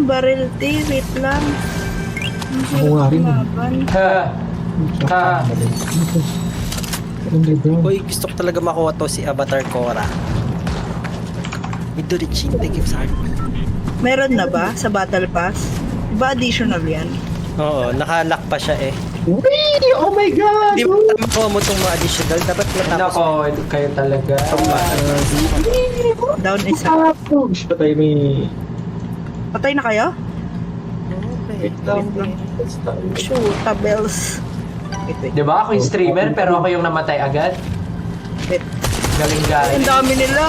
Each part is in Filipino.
yung barrel, te. Wait lang. Ako nga rin. Uy, gusto ko talaga makuha to si Avatar Korra. Midorichin, thank you sa heartbeat. Meron na ba sa Battle Pass? Diba additional yan? Oo, nakalock pa siya eh. Wee! Oh my God! Hindi mo makuha mo itong mga additional. Dapat matapos. Nako, kayo talaga. Down isa. Tapos, patay may... Patay na kayo? Wait lang. Shoot, bells. Wait. Diba ako yung streamer pero ako yung namatay agad? Wait. Galing guys. Ang dami nila.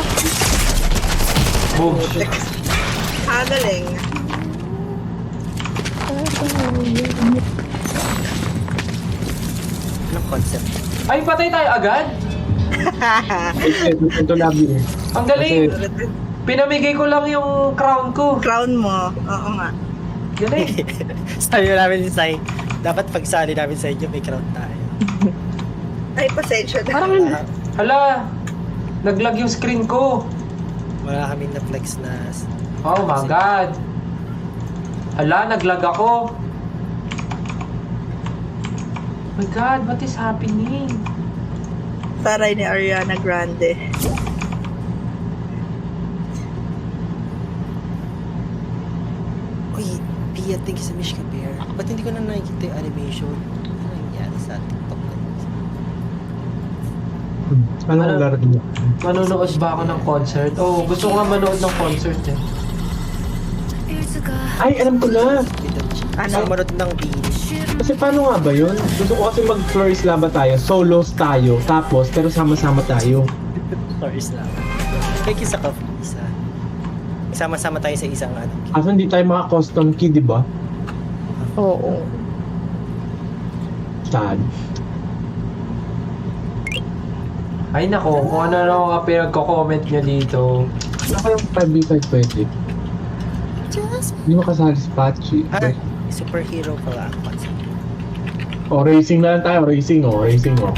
Boom. Galing. Anong concept? Ay, patay tayo agad? Ito labi eh. Ang galing. Pinamigay ko lang yung crown ko. Crown mo. Oo nga. Galing. Sabi namin ni Sai, dapat pagsali namin sa inyo, may crown tayo. Ay, pasensya na. Parang Hala, naglag yung screen ko. Wala kami na flex na... Oh my God. Hala, naglag ako. Oh my God, what is happening? Taray ni Ariana Grande. Uy, Pia, thank you sa Mishka Bear. Ba't hindi ko na nakikita yung animation? Ano nangyari sa TikTok na yun? Anong laro niya? Manonood ba ako ng concert? Oh, gusto ko nga manood ng concert eh. Ay, alam ko na! Ano? Sumunod ng beach. Kasi paano nga ba yun? Gusto ko kasi mag-Flores Laba tayo, solos tayo, tapos pero sama-sama tayo. Or Islam. Thank you sa coffee, Isa. Sama-sama tayo sa isang ano. Kaso hindi tayo mga custom key, di ba? oo. Sad. Ay nako, kung ano na mga pinagko-comment nyo dito. Ano kayong 5v5 pwede? Hindi makasali si Pachi. Ah, superhero pala ang concept. O, racing na lang tayo. Racing o. Racing o.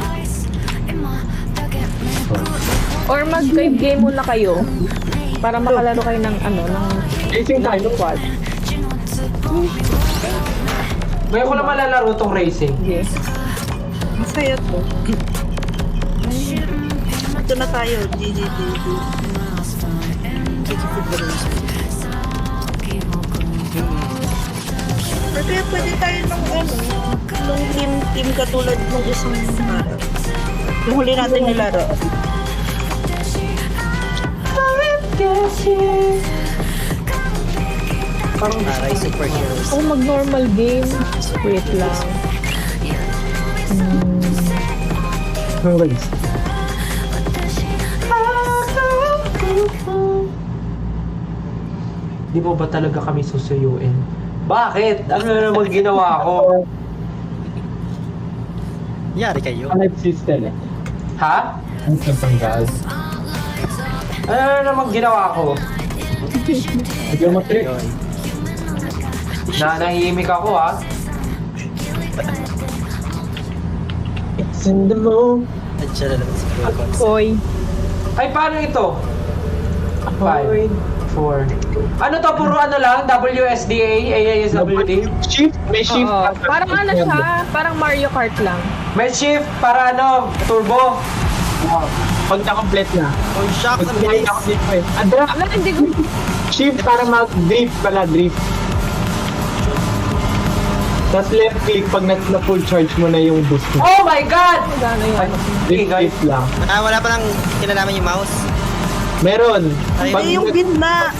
Or mag-live game muna kayo para makalaro kayo ng ano, ng Racing tayo. quad. Ngayon ko na malalaro tong racing. Yes. Masaya to. Ito na tayo. GGG. Thank you for the reason. Pero pwede tayo nung ano, nung team katulad nung isang yung huli natin nilaro. Parang aray superheroes. O mag-normal game. Wait lang. Ang race. Di mo ba talaga kami susuyuin? Bakit? Ano na naman ginawa ko? Yari kayo. Life system eh. Ha? Ang tanggal. Ano na naman ginawa ko? Bigyan mo trick. Yun. Nahihimik ako ha? It's in the moon. Nandiyan na naman si Kuya Cons. Koy. Ay, paano ito? 5, 4. Ano to? Puro ano lang? WSDA? AASWD? Shift. May shift. Oo. Parang ano siya, parang Mario Kart lang. May shift para ano? Turbo? Pag na-complete na. Oh, shock! Ang Hindi bilis! ako dito eh. Andra, Wala, hindi ko. shift para mag-drift pala, drift. Tapos left click pag na-full charge mo na yung boost mo. Oh my God! Gano'n yun. Ay, Drift, guys. drift lang. Ah, wala pa lang kinalaman yung mouse. Meron. Ay, Pag Hindi yung gitna.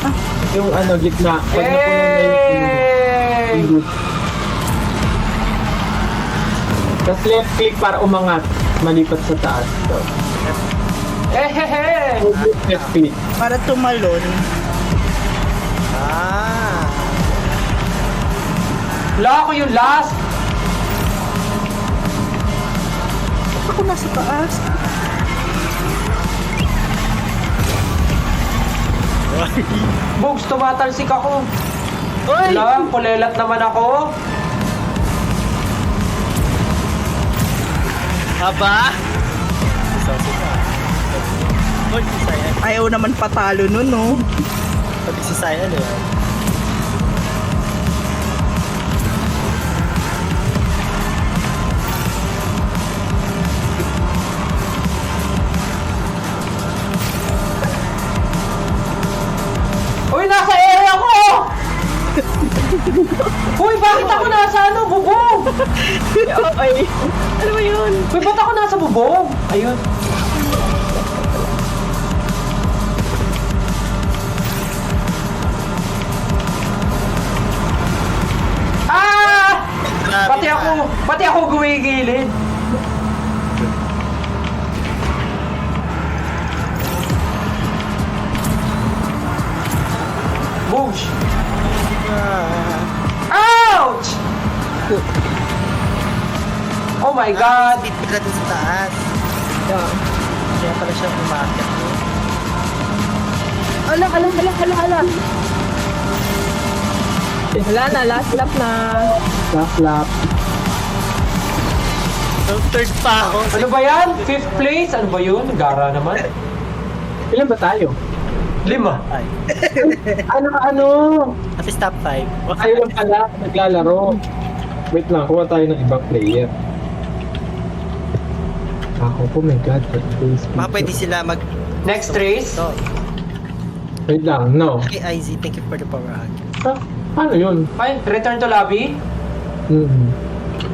yung ano, gitna. Pag napuno na Hey! yung boost. Tapos left click para umangat. Malipat sa taas. So, Hehehe! left click. Para tumalon. Ah! Wala ako yung last! Ako nasa taas. Bugs, tumatalsik ako. Uy! Wala, kulelat naman ako. Haba! Sabi ka. Uy, si Sayan. Ayaw naman patalo nun, no? Pag si Sayan, di ba? Ay, ano ba yun? Uy, ba't ako nasa bubong? Ayun. Ah! Pati ako gumigilid. Boosh! Ouch! Oh my God! Speed ka dun sa taas. Yeah. Kaya pala siya umakit. Ala. Wala na, last lap na. Lap. Third pa ako. Ano ba yan? 5th place? Ano ba yun? Gara naman. Ilan ba tayo? 5. Ay. Ano? Kasi top 5. Tayo lang pala, naglalaro. Wait lang, kuha tayo ng ibang player. Ako po, my God. Baka pwede sila mag... Next race? So, Wait lang, no. okay, IZ, thank you for the power hug. Paano yun? Ay, return to lobby?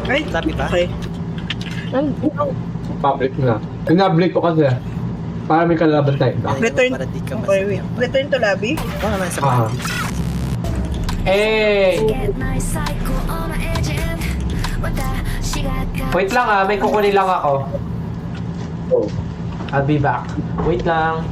Ay, Sabi ba? okay. Public na. Tinablik ko kasi. Para may kalaban tayo. Return. Para di ka Okay, wait. masayang. Return to lobby? Oo naman sa Ah. body. Hey! Wait lang may kukunin lang ako. Oh. I'll be back. Wait lang.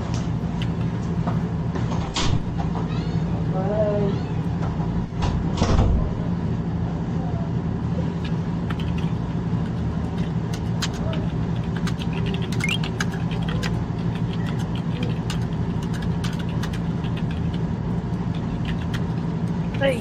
Ay.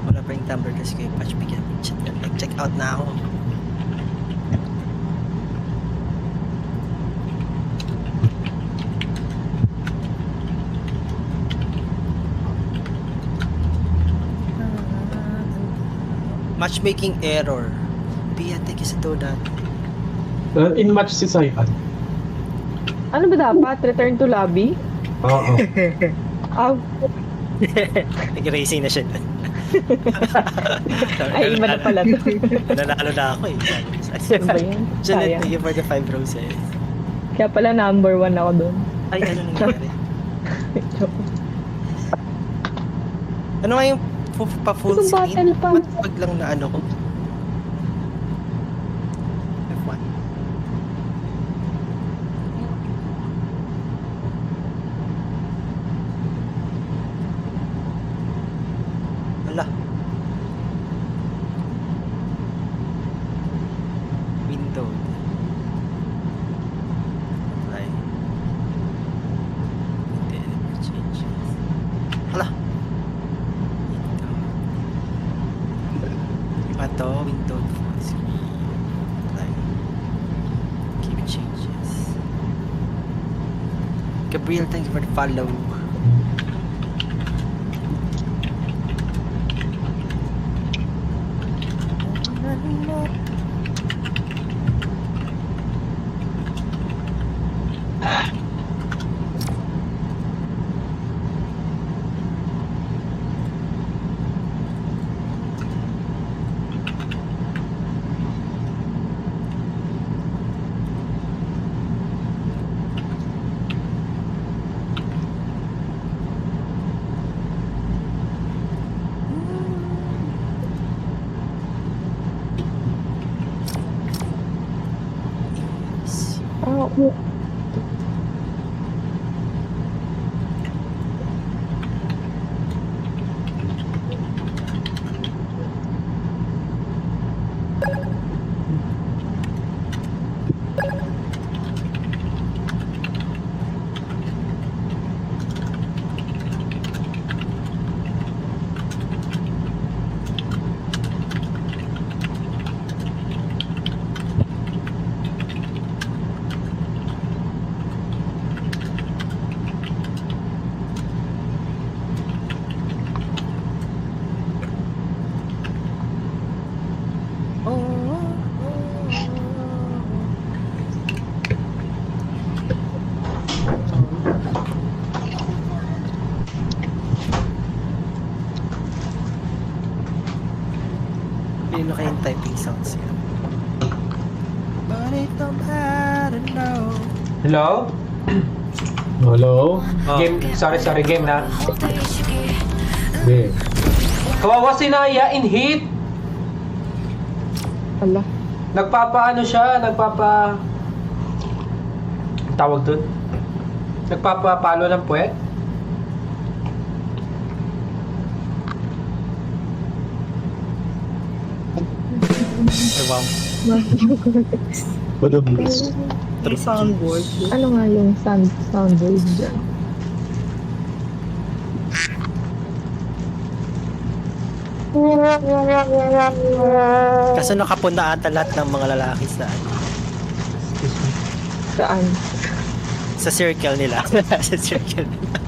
Wala pa yung Tumblr kasi kayo patch bigyan. Check out na ako. Matchmaking error. Pia, thank you sa donut. In-match si Saipan. Ano ba dapat? Return to lobby? Oo. Nag-racing na siya. Ay, iba na pala to. Nanalo na ako eh. Ano ba yan? Janet, Sayang. thank you for the 5 roses. Kaya pala number 1 ako doon. Ay, ano nangyari? Ano nga yung pa-full Itong screen? battle pa. Ba't pag lang na ano ko? F1. Ala. Window. Apply. Identity changes. Ala. Window. Iba to, window full screen. Apply. Keep changes. Gabriel, thank you for the follow. Oh, And it don't matter now. Hello? Hello? Game, sorry, game na. Hindi. Kawawa si Naya in hit. Ala. Nagpapaano siya, ang tawag dun? Nagpapapalo ng puwet? Ay, wow. Badabis. May soundboard. Ano nga yung soundboard dyan? Kaso nakapunaan lahat ng mga lalaki sa Saan? sa circle nila. Sa circle nila.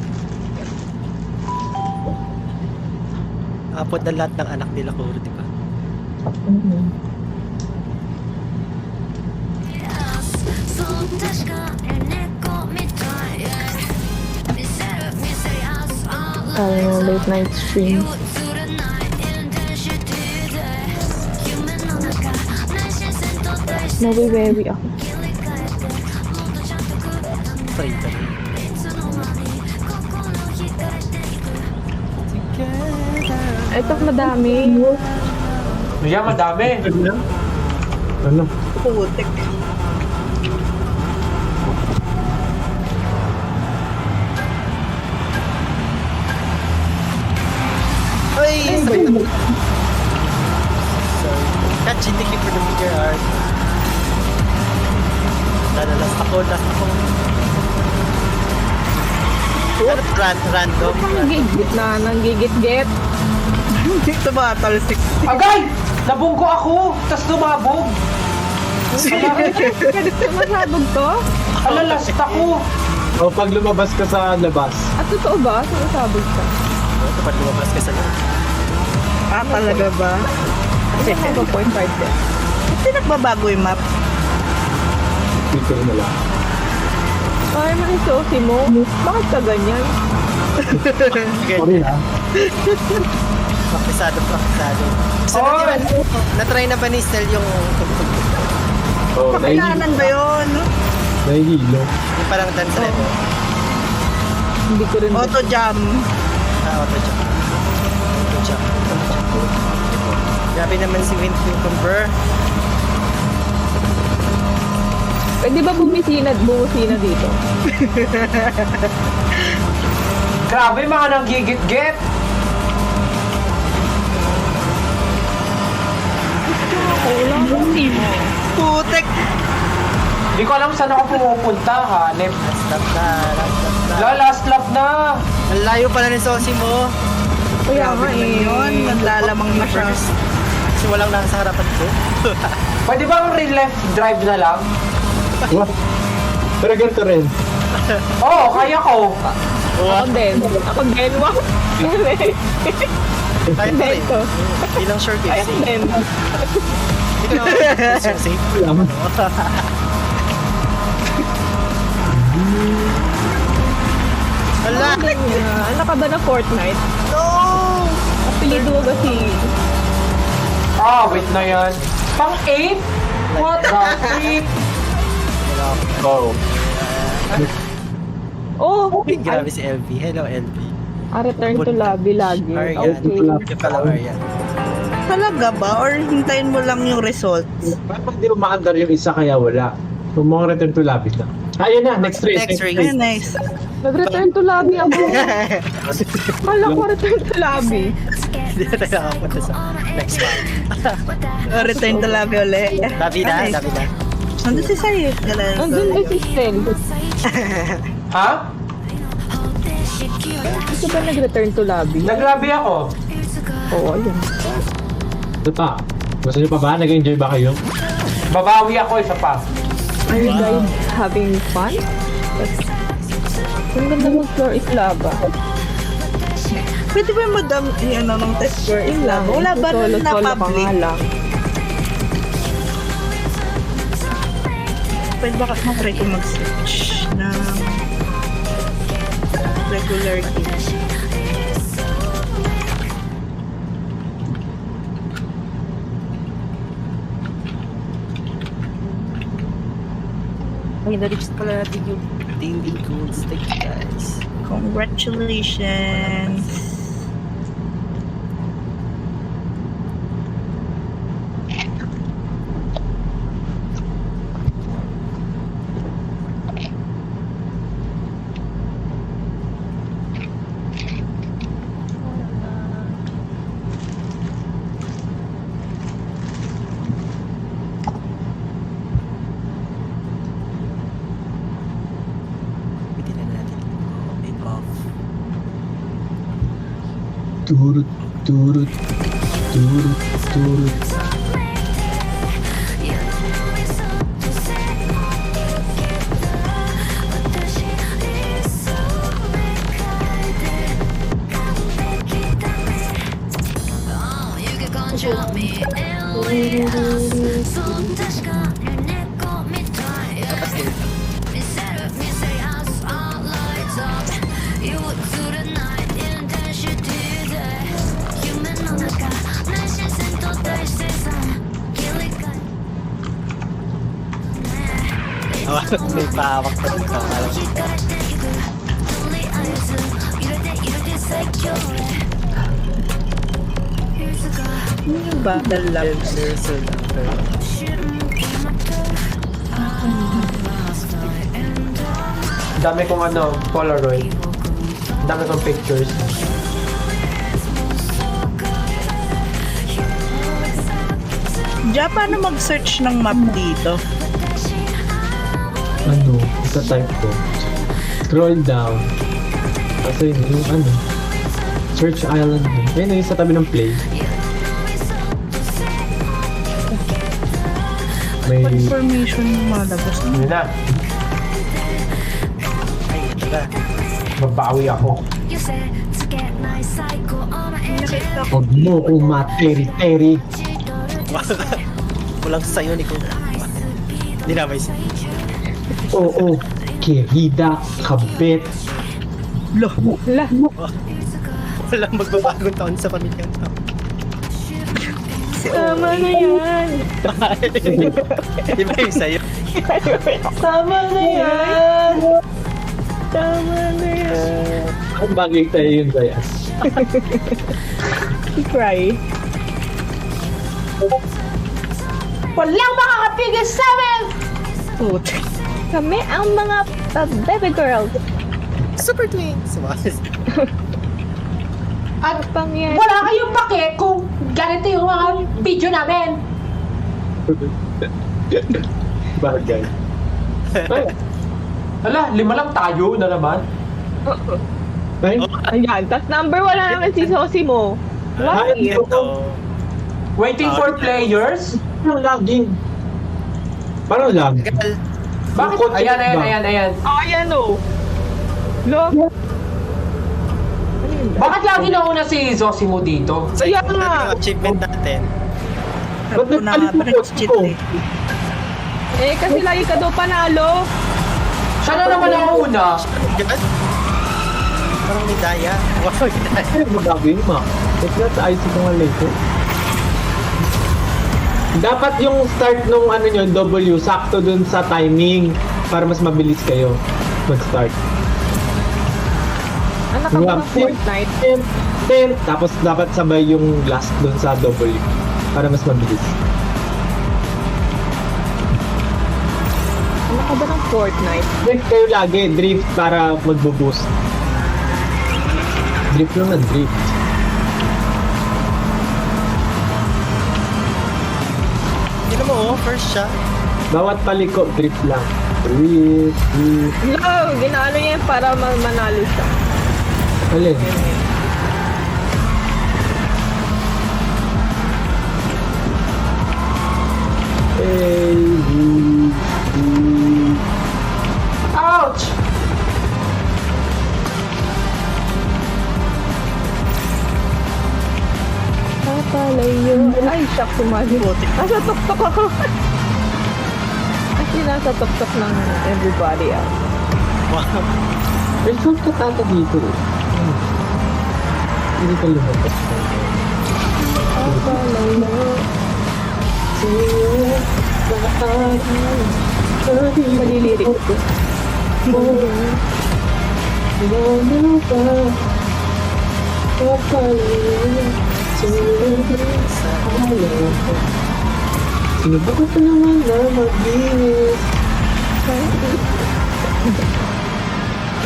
Nakapunta lahat ng anak nila ko, di ba? Mm-hmm. Late night stream. Nawiwewi ako. Pray pa rin. Ito madami. Yeah, madami. Ano? Putik. Ay! Sorry. Catch, hindi keep for the meteor art. Last ako. Ano, random. Nanggigit na, nanggigit-git. Dito ba, talsik? Agay! Nabunggo ako! Tas lumabog! Masabog to? Alalast ako! O pag lumabas ka sa labas. At totoo ba? Sumasabog ka? Ito pa lumabas ka sa loob. Ah, talaga ba? Kasi 1.5 din. Kasi nagbabago yung map. Dito na lang. Ay, manisosi mo. Bakit ka ganyan? Sorry ha. Praktisado. So, Oy! na-try na ba ni Stel yung Oh, Pakailanan ba yun? nahihilo. yung parang dance level? Hindi ko rin. Auto jam. Auto jump. Grabe naman si Wind Cucumber. Pwede ba bumisina dito? Grabe mga nanggigit-git! Putik. Hindi ko alam saan ako pumupunta, hanep. Last lap. Last lap na! Ang layo pala ni Sosi mo. Kaya nga Yun, naglalamang na siya. Kasi walang nasa harapan ko. Pwede ba ang left drive na lang? What? Pero ganito rin. Oo, kaya ko. Ako din. Wow. Kahit pa rin. Ito. Bilang short game Ayun safe. din. Hindi ko naman safe. Alam. Wala! Ano ka ba na Fortnite? No! Apelido mo ba si... Ah, wait na yan. Pang 8? What the freak? Oh. Oh! Grabe si LV. Hello LV. Return to lobby lagi. Arian. Okay. Yung pala Arian. Talaga ba? Or hintayin mo lang yung results? Parang hindi mo maandar yung isa kaya wala. So, mga return to lobby na. Ayun na, next race. Next race. Ay, nice. Nag-return to lobby ako. Kala ko return to lobby. Hindi na tayo nakapunta sa next one. Return to lobby uli. Labi na. Nandun si Sayed. Andun ba si Stel? Ha? Gusto ba nag-return to lobby? Naglabi ako. Oo, ayun. Ito pa. Gusto nyo pa ba? Nag-enjoy ba kayo? Babawi ako isa pa. Are you guys having fun? Ang ganda ng floor is lava. Pwede ba madam yung ano ng test score is lang? Wala ba Solo na ka nga public? lang. Pwede ba mag-try ko mag-switch ng regular game? Ay, na-reach pala natin yung daily goals. Thank you guys. Congratulations. Bitin na natin. May off. Turut, turut, turut, turut. Tapos din. May pahawak pa rin. Yung battle lab. There's a number. Dami kong Polaroid. Dami kong pictures. Ja, paano mag-search ng map dito? Ano, sa type ko. Scroll down. Kasi yung search island. Ayun yung sa tabi ng play. May Information yung malabas. Yun na. Ay, ito na. Mabawi ako. Nakita ko. huwag mo kung materi-teri. Walang sayo ni Kuya. Hindi na may sayo. Oo, kerida, kabit. Lah. Walang magbabagong taon sa pamilyang tao. Tama na yan. Di ba yung sayo? Tama na yan. Tama na yan. Ang bagay tayo yun, Gaya. Cry. Walang makakapigil sa amin! Kami ang mga baby girls. Super twins! At Pangyari. wala kayong pake kung ganito yung mga video namin. Bagay. Hala, 5 lang tayo na naman. Ay, Ayan. Tapos number 1 na naman si Sosimo. What? Ay, Ito. Waiting for players? parang lagging. Parang lag. Tagal. Bakit? Yung concept Ayan. Oh, ayan o. Look. Bakit lagi nauna si Zosimo dito? So, Kaya ito nga. yung achievement natin. Ba't nagpalit mo Nag-cheat ko? eh. Eh, kasi lagi ka daw panalo. Siya na naman ang una. Diyan? Parang may daya. Wow, may daya. Ay, magagawin mo. It's not sa IC ko nga later. Dapat yung start nung nyo, W, sakto dun sa timing para mas mabilis kayo mag-start. Anak ka ba Diba? Fortnite? 10, tapos dapat sabay yung last dun sa W para mas mabilis. Anak ka ba ng Fortnite? Drift kayo lagi, drift para magbo-boost. Drift lang na drift. Tignan mo, first shot. Bawat paliko, drift lang. Drift, drift. No, ginano niya yan para manalo siya. Alin? Ouch! Papalayo. Ay, shock sumali. Nasa tuktok ako. Actually, nasa tuktok ng everybody else. Wow. May short ka tata dito eh. Hindi ka lumabas. Papalayo. Malilirik ko. Sino ba ko naman na magbihis?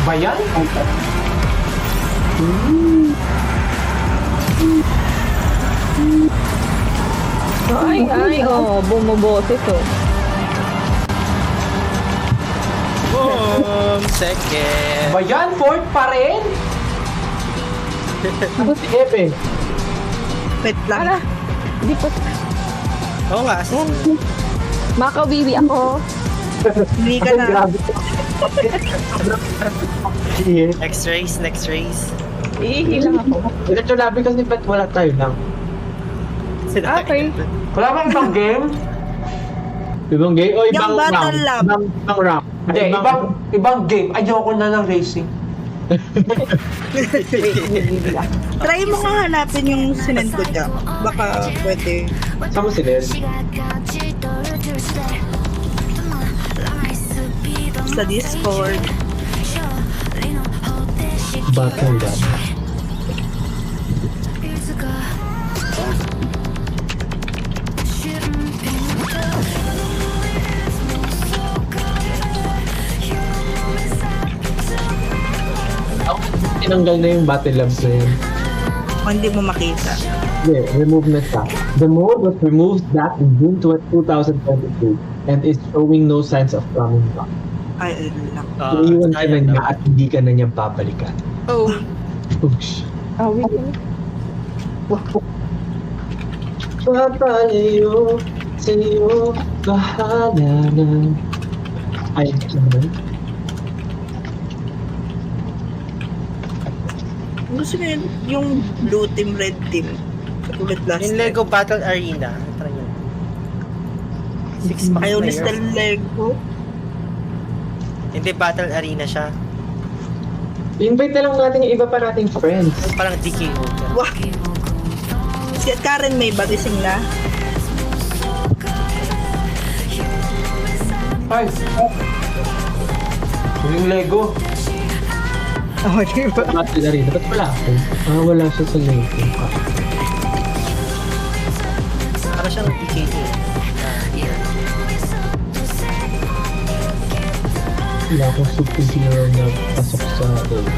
Ba yan? Ay, bumaboses oh. Boom! Second! Ba yan? Fourth pa rin? Ako si Epe. Wait lang. Ala, di pa. Oo nga. Makawiwi ako. Hindi ka na. Grabe. Yes. Next race. Iihilang ako. Ito labi kasi ba't wala tayo lang? Okay. Wala bang ibang game? Ibang game? O ibang Yung battle round? lab. Ibang round. Hindi, ibang game. Ayoko na ng racing. Try mo nga hanapin yung sinend ko dyan. Baka pwede. Saan mo si Ned? Sa Discord. Battle lab. Tinanggal na yung battle labs na yun. O hindi mo makita. Yeah, remove na siya. The mode was removed back in June 2022 and is showing no signs of coming back. Ay, ayun lang. Iiwan ka na niya at hindi ka na niyang papalikan. Oh. Oosh. Awit yun. Papalayo sa'yo, bahala na. Ay, ano? Gusto ko yung blue team, red team. Katulad last Yung time. Lego Battle Arena. Try yun. 6 packs Ayaw ni players. style Lego. Hindi, Battle Arena siya. Invite na lang natin yung iba pa nating friends. Parang DKO. Wah! Si Karen may batising na. Ay! Yung Lego. Oh, di ba? Battle Arena, ba't wala ako? Wala siya sa link. Parang siyang DKO. Wala akong superhero na pasok sa link.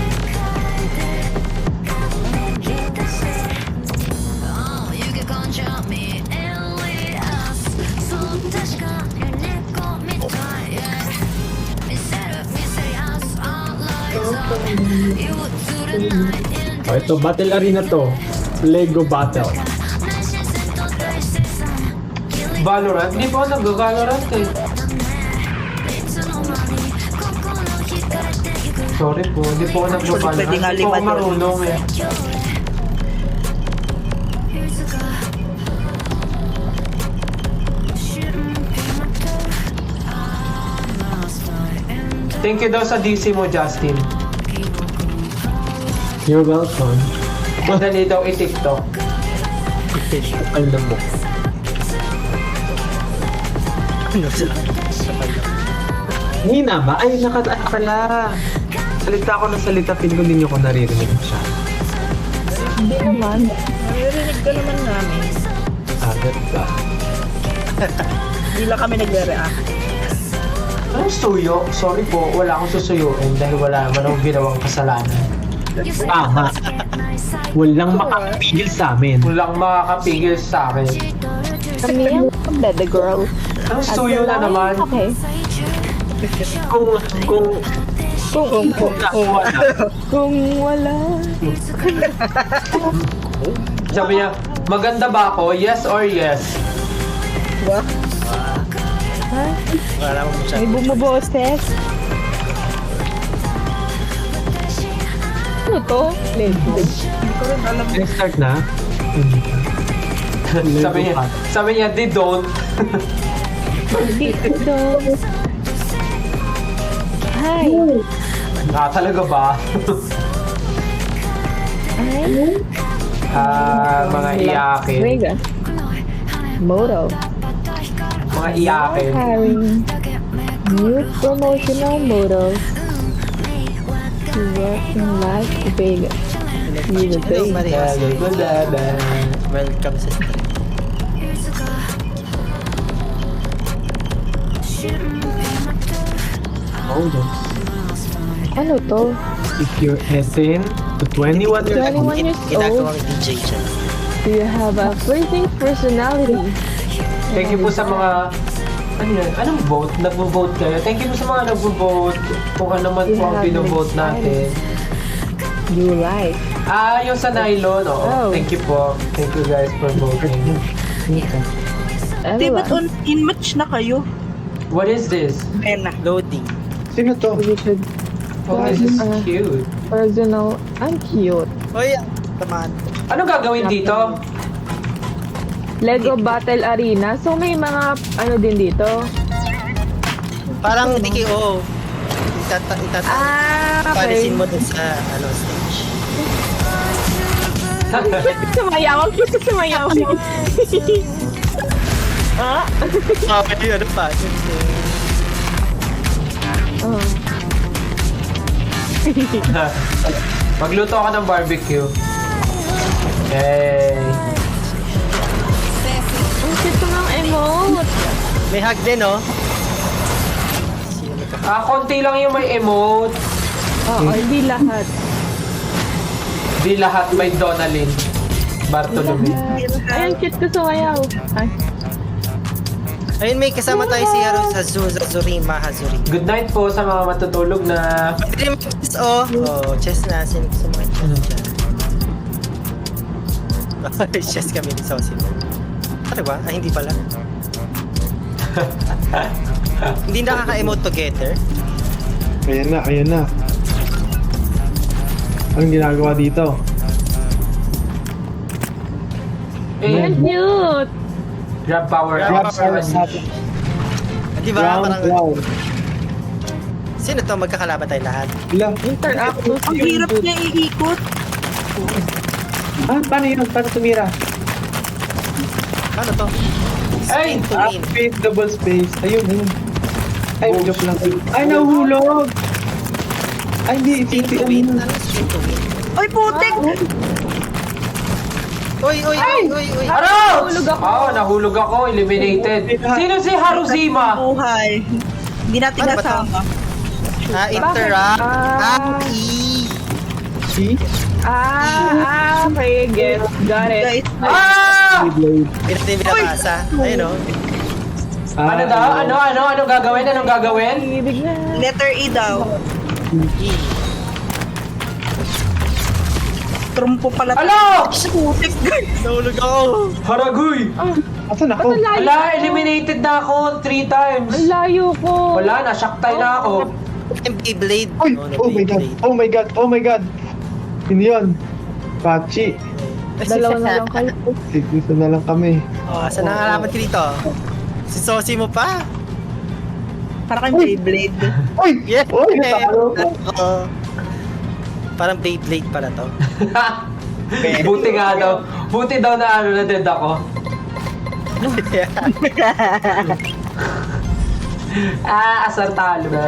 Oh, ito, Battle Arena to. Lego Battle. Valorant? Hindi pa ako nag-Valorant eh. Sorry po, hindi po ako nag-Valorant. Pwede nga Hindi po ako lima doon. marunong eh. Thank you daw sa DC mo, Justin. You're welcome. Madali daw i-TikTok. Alam mo. Ano sila? Hina ba? Ay, nakataan pala. Salita ako ng salita, feel ko din ako naririnig siya. Hindi naman. Naririnig ka naman namin. Agad ba? Hindi lang kami nagre-react. Anong suyo? Sorry po, wala akong susuyuin dahil wala naman akong ginawang kasalanan. Tama. Walang makapigil sa amin. Walang makakapigil sa akin. Kami yung the girl. Anong suyo na naman? Okay. Kung Kung wala. Sabi niya, maganda ba ako? Yes or yes? Wah! Wala mo siya. May bumuboses. Ano to? Lego. Hindi ko rin alam. start na? sabi niya, they don't. Dito. Hi. Talaga ba? Ay. Mga iyakin. Moto. Mga iyakin. Hiring. New promotional model. Working Las Vegas. New Hello, Vegas. Marias. Welcome sa stream. Hold on. Ano to? If you're SN to 21 years 21 years old. Ginagawang DJ siya. Do you have a pleasing personality? Thank you po sa mga... Ano yan? Anong vote? Nag-vote kayo? Thank you po sa mga nag-vote. Kung ano man po ang pino-vote natin. You like? Yung sa nylon, Oh. Thank you po. Thank you guys for voting. Di ba't in match na kayo? What is this? Ayan na. Loading. Sino to? We should Oh, this is cute. personal and cute. Oy, tamaan. Ano gagawin dito? Lego Battle Arena. So may mga ano din dito. Parang DKO. Ah, Palisin okay. mo dun sa stage. Sumayaw. Gusto sumayaw. Ah? Pwede ano pa. Oh. Magluto ako ng barbecue. Yay! Ang cute ng emote. May hug din, oh. Konti lang yung may emote. Oo, hindi lahat. Di lahat may Donalyn. Bartolome. Ay, ang cute ko sumayaw. Ay. Ayun, may kasama tayo si Hazurima. Good night po sa mga matutulog na... Pwede mo chess, oh. Oh, chess na. Sino gusto mo chess dyan? Chess kami ni Sosin. Ano ba? Ah, hindi pala. Hindi nakaka-emote together. Ayan na. Anong ginagawa dito? Ang cute. Grab power. Grab power. up. Di ba? Round, Parang... round. Sino to? Magkakalaban tayo lahat. Ilang? Interactive. Ang hirap niya iikot. Paano yun? Paano tumira? Paano to? Ay! Spin to win. Space, double space. Ayun. Ay, joke lang. Ay, nahuhulog! Ay, hindi. Spin to win. Ano spin to win? Ay, putik! Uy! Ano? Nahulog ako. Eliminated. Sino si Haruzima? Buhay. Hindi natin Ano ba to? nasama. Interact. Ah. See? Okay, got it. Guys, Hindi natin binabasa. Ayun, oh. Ano daw? Ano gagawin? Anong gagawin? Ibig na. letter E daw. E. Trumpo pala. Alo! Putik, guys. Nahulog ako. Haragoy! Asan ako? Ang layo. Ala, eliminated na ako 3 times. Ang layo ko. Wala, nasyaktay na ako. Yung Beyblade. Uy! No, Oh my god! Beyblade. Oh my god! Oh my god! Sino yun? Pachi. Dalawa na lang kayo. Dito na lang kami. Oh, saan nakalaman ko dito? Si Sosi mo pa? Para kang Beyblade. Uy! Yeah. Uy! Natalo ko! Oo. Parang Beyblade pala to. Buti nga daw. Buti daw na na dead ako. Asar talo na.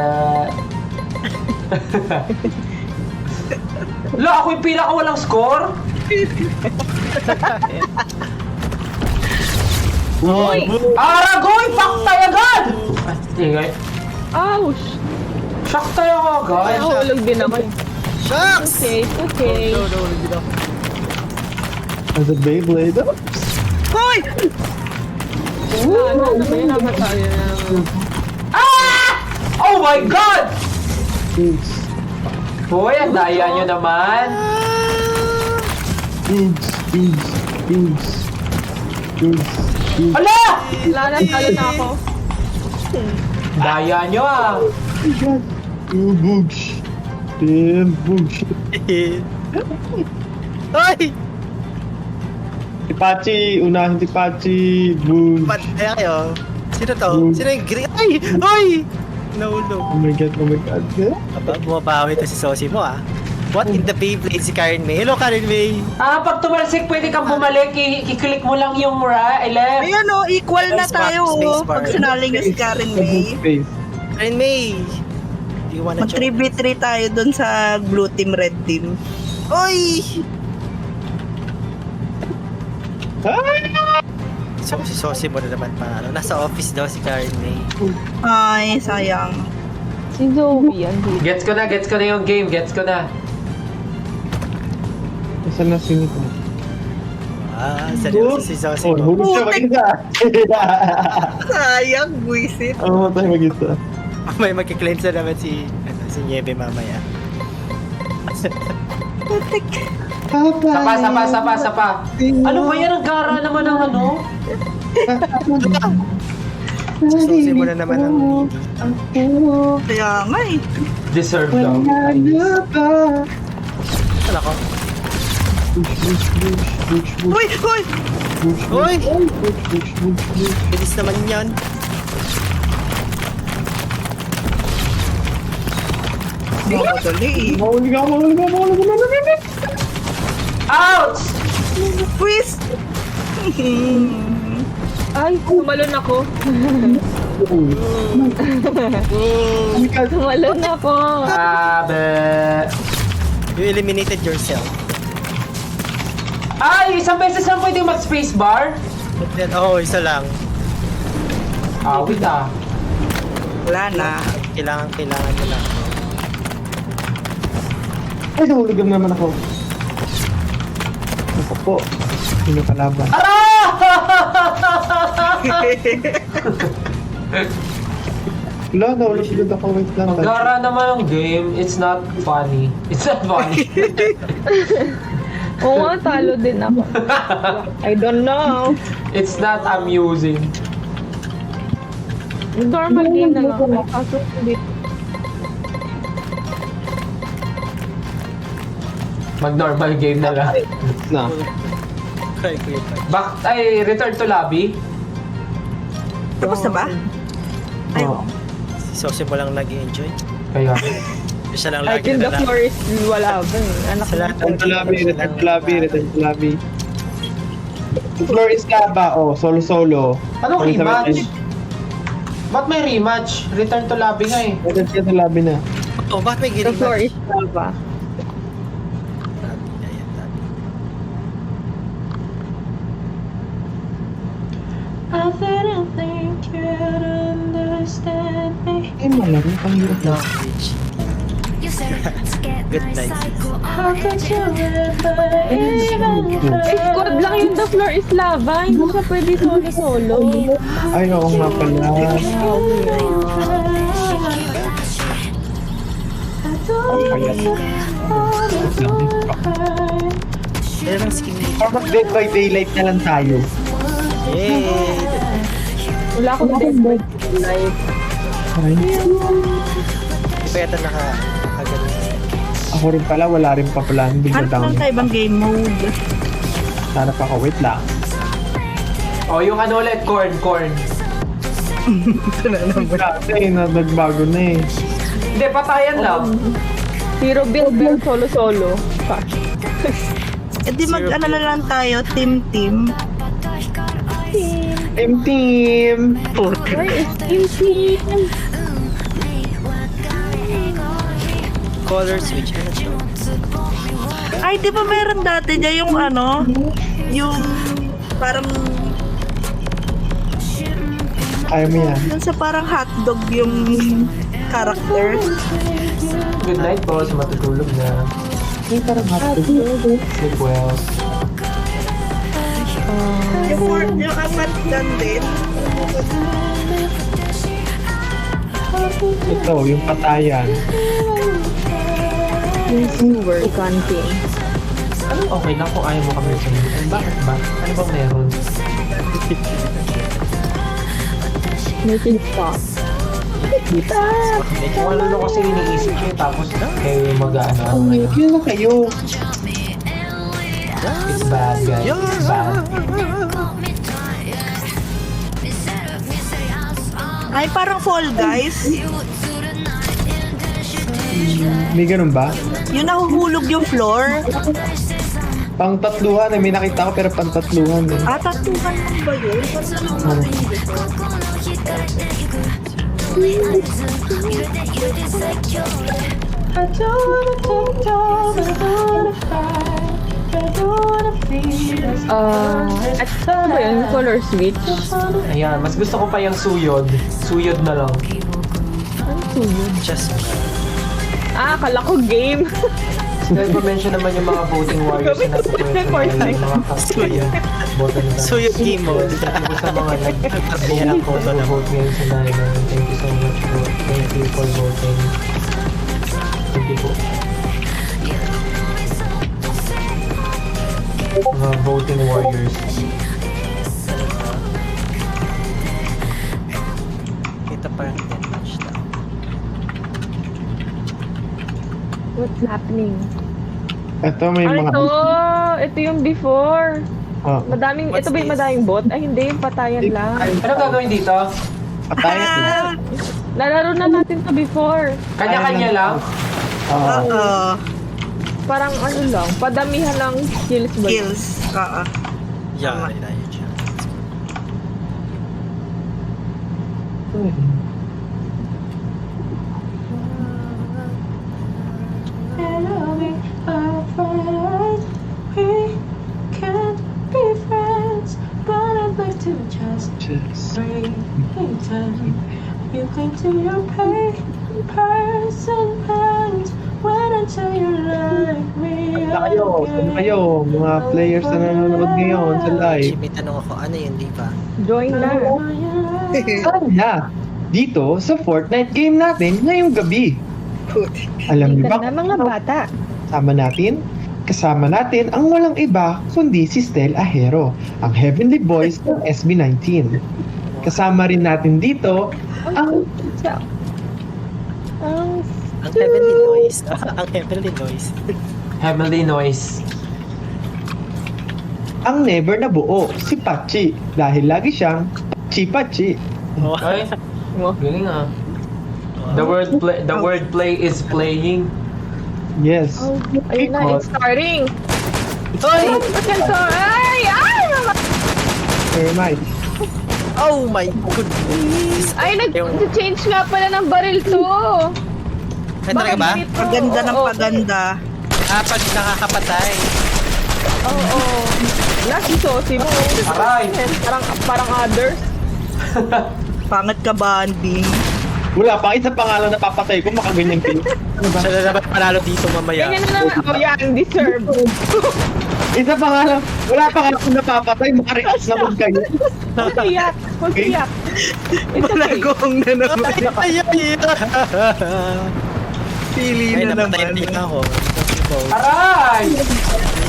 Lo, ako yung pinaka walang score? Uy! Aragoy! Paktay agad! Ingay. Ouch! Paktay ako agad. Nahulog din ako. Shucks! Okay. No, hindi na. As a Beyblade. Hoy! Ano ba yun? Namatay na. Ah! Oh my God! Boobs. Hoy, ang daya nyo naman. Boobs. Boobs. Boobs. Boobs. Boobs. Ala! Wala na, talo na ako. Daya nyo ah. Two boobs. Damn boobs. Hoy! Si Pachi. Unahin si Pachi. Boobs. Patay kayo. Sino to? Sino yung green? Ay! Hoy! Nahulog. Oh my god. Oh my god. Aba, bumabawi to si Sosi mo, ah. What in the Beyblade si Karen May? Hello, Karen May! Pag tumalsik, pwede kang bumalik. I-click mo lang yung left. Ayan o, equal na Space bar, tayo. space bar. Pag sinali niyo si Karen May. Space. Karen May! Do you wanna Mag join? 3v3 tayo dun sa blue team, red team. Oy! So, si Sosi mo na naman pa. Nasa office daw si Karen May. Ay, sayang. Si Zoe, andito. Gets ko na yung game. Gets ko na. Saan na sinito? Seryoso si Sosi Oh, mo. huli siya mag-isa. Sayang, buisit. Ano mo tayo mag-isa? May magkiklaim na naman si Nieve mamaya. Putik. Sapa. Ano ba yan? Ang gara naman ng ano? Si Sosi mo na naman ang Kaya nga eh. Deserve daw. Wala ko. Uy! Uy! Uy! Bilis naman yan. Madali. Mahuli ka. Ouch! Quiz! Ay, tumalon ako. Tumalon ako. Sabi. You eliminated yourself. Ay, isang beses lang pwede mag-space bar? But then, isa lang. Awit ah. Wala na. Kailangan mo lang. Ay, nahulog naman ako. Ako po. Sino kalaban? Wala, nahulog agad ako. Wait lang. Ang gara naman yung game. It's not funny. It's not funny. Oo nga, talo din ako. I don't know. It's not amusing. Normal game na lang ako. Kaso hindi. Mag-normal game na lang. Na. Cry ko yun. Return to lobby. Tapos na ba? Ay, Oh. Si Sosi mo lang nag-enjoy. Kaya. Siya lang I lagi think the na floor is wala ba eh. Anak Sa lahat Return to lobby. The floor is lava. Oh, solo. Anong rematch? Ba't may rematch? Return to lobby nga eh. Return to lobby na. Bakit may the floor ginimatch? is lava. I didn't think you'd understand me. Ay, malaro. Ang hirap na. Good night. How could you ever even Eh, squad lang yung the floor is lava. Hindi siya pwede solo-solo. Ay, oo nga pala. Kaya lang skin ni Parang Dead by Daylight na lang tayo. Yay! Wala akong dead by life. Ay, Di ba yata nakaganon? ako rin pala, wala rin pa pala. Hindi ano ko down. lang tayo bang game mode? Sana pa ako, wait lang. Oh, yung ano ulit, corn. Kasi nagbago na eh. Hindi, patayan lang. Hero build solo-solo. Fuck. Eh di mag-ano na lang tayo, team. Team! Where is team? Color switch. Ano to? Ay, di ba meron dati dyan yung ano? Yung parang Kaya mo yan. yung sa parang hotdog yung character. Good night po sa matutulog na. Ay, parang hotdog. Sleep well. Yung apat dyan din. Ito, yung patayan. Sewer canteen. Ano okay lang kung ayaw mo kami sa bakit ba? Ano bang meron? Making stop. Kung ano kasi iniisip niyo tapos kayo mag-ano ngayon. Yun na kayo. It's bad guys. It's bad. Ay, parang Fall Guys. May ganun ba? Yung nahuhulog yung floor. Pang tatluhan eh. May nakita ko pero pang tatluhan eh. Tatukan lang ba yun? Parang Ano? At ano ba yun? Color switch? Ayan, mas gusto ko pa yung suyod. Suyod na lang. Ano suyo? Just Kala ko game. Dahil pa-mention naman yung mga voting warriors na nasa Twitter. Yung mga Suyod. boto nila. Suyod game mode. Thank you sa mga nag-vote ngayon sa live. Thank you so much po. Thank you for voting. Thank you po. Mga voting warriors. Kita pa yung deathmatch na. What's happening? Ito may mga... Ito yung before. Oh, Madaming, ito ba yung madaming bot? Ay, hindi, yung patayan lang. Ano gagawin dito? patayan din. Nalaro na natin to before. Kanya-kanya lang? Oo. Parang ano lang, padamihan lang kills ba? yun? Kills. Oo. Yeah, tayo dyan. Just... You cling to your person and wait until you like me Saan kayo? Mga players na nanonood ngayon sa live. May tanong ako, ano yun, di ba? Join na. Sana dito sa Fortnite game natin ngayong gabi. Alam niyo ba, mga bata. kasama natin ang walang iba kundi si Stel Ahero, ang Heavenly Boys ng SB19. Kasama rin natin dito ang Ang heavenly noise. Ang heavenly noise. Heavenly noise. ang never na buo, si Pachi, dahil lagi siyang Pachi. Oh. Ay, galing ah. The word play is playing. Yes. Ayun na, it's starting. Hoy! Ay! Hermite. Oh my goodness! Ay, nag-change nga pala ng baril to. Ay, talaga ba? Paganda ng paganda. Pag nakakapatay. Oo. Last sosi mo. Aray! Parang others. Pangit ka ba, Andy? Wala pa, isa pangalan na papatay ko, makaganyan kayo. Siya na dapat panalo dito mamaya. Ganyan na naman. Oh, yan. Deserve. Isa pangalan, wala pa nga akong napapatay, makareact naman kayo. Huwag iyak. Huwag iyak. It's okay. Malagong na naman. Pili Ay, na napatay naman. din ako. Aray!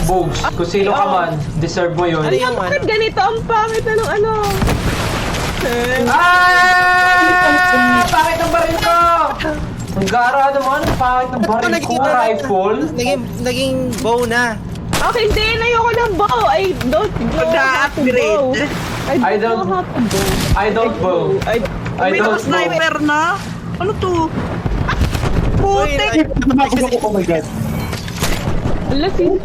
Bogs, kung sino ka man, deserve mo yun. Ano yung Bakit ano? ganito ang pangit na nung ano? Ah! Bakit ang baril ko? Ang gara naman, bakit ang baril ko? Rifle? Naging bow na. Okay, hindi. Ayoko ng bow. I don't know how to bow. I don't- know how to bow. I don't bow. I May don't know. sniper na? Ano to? Uy, Putik! Oh my god. Alas yun.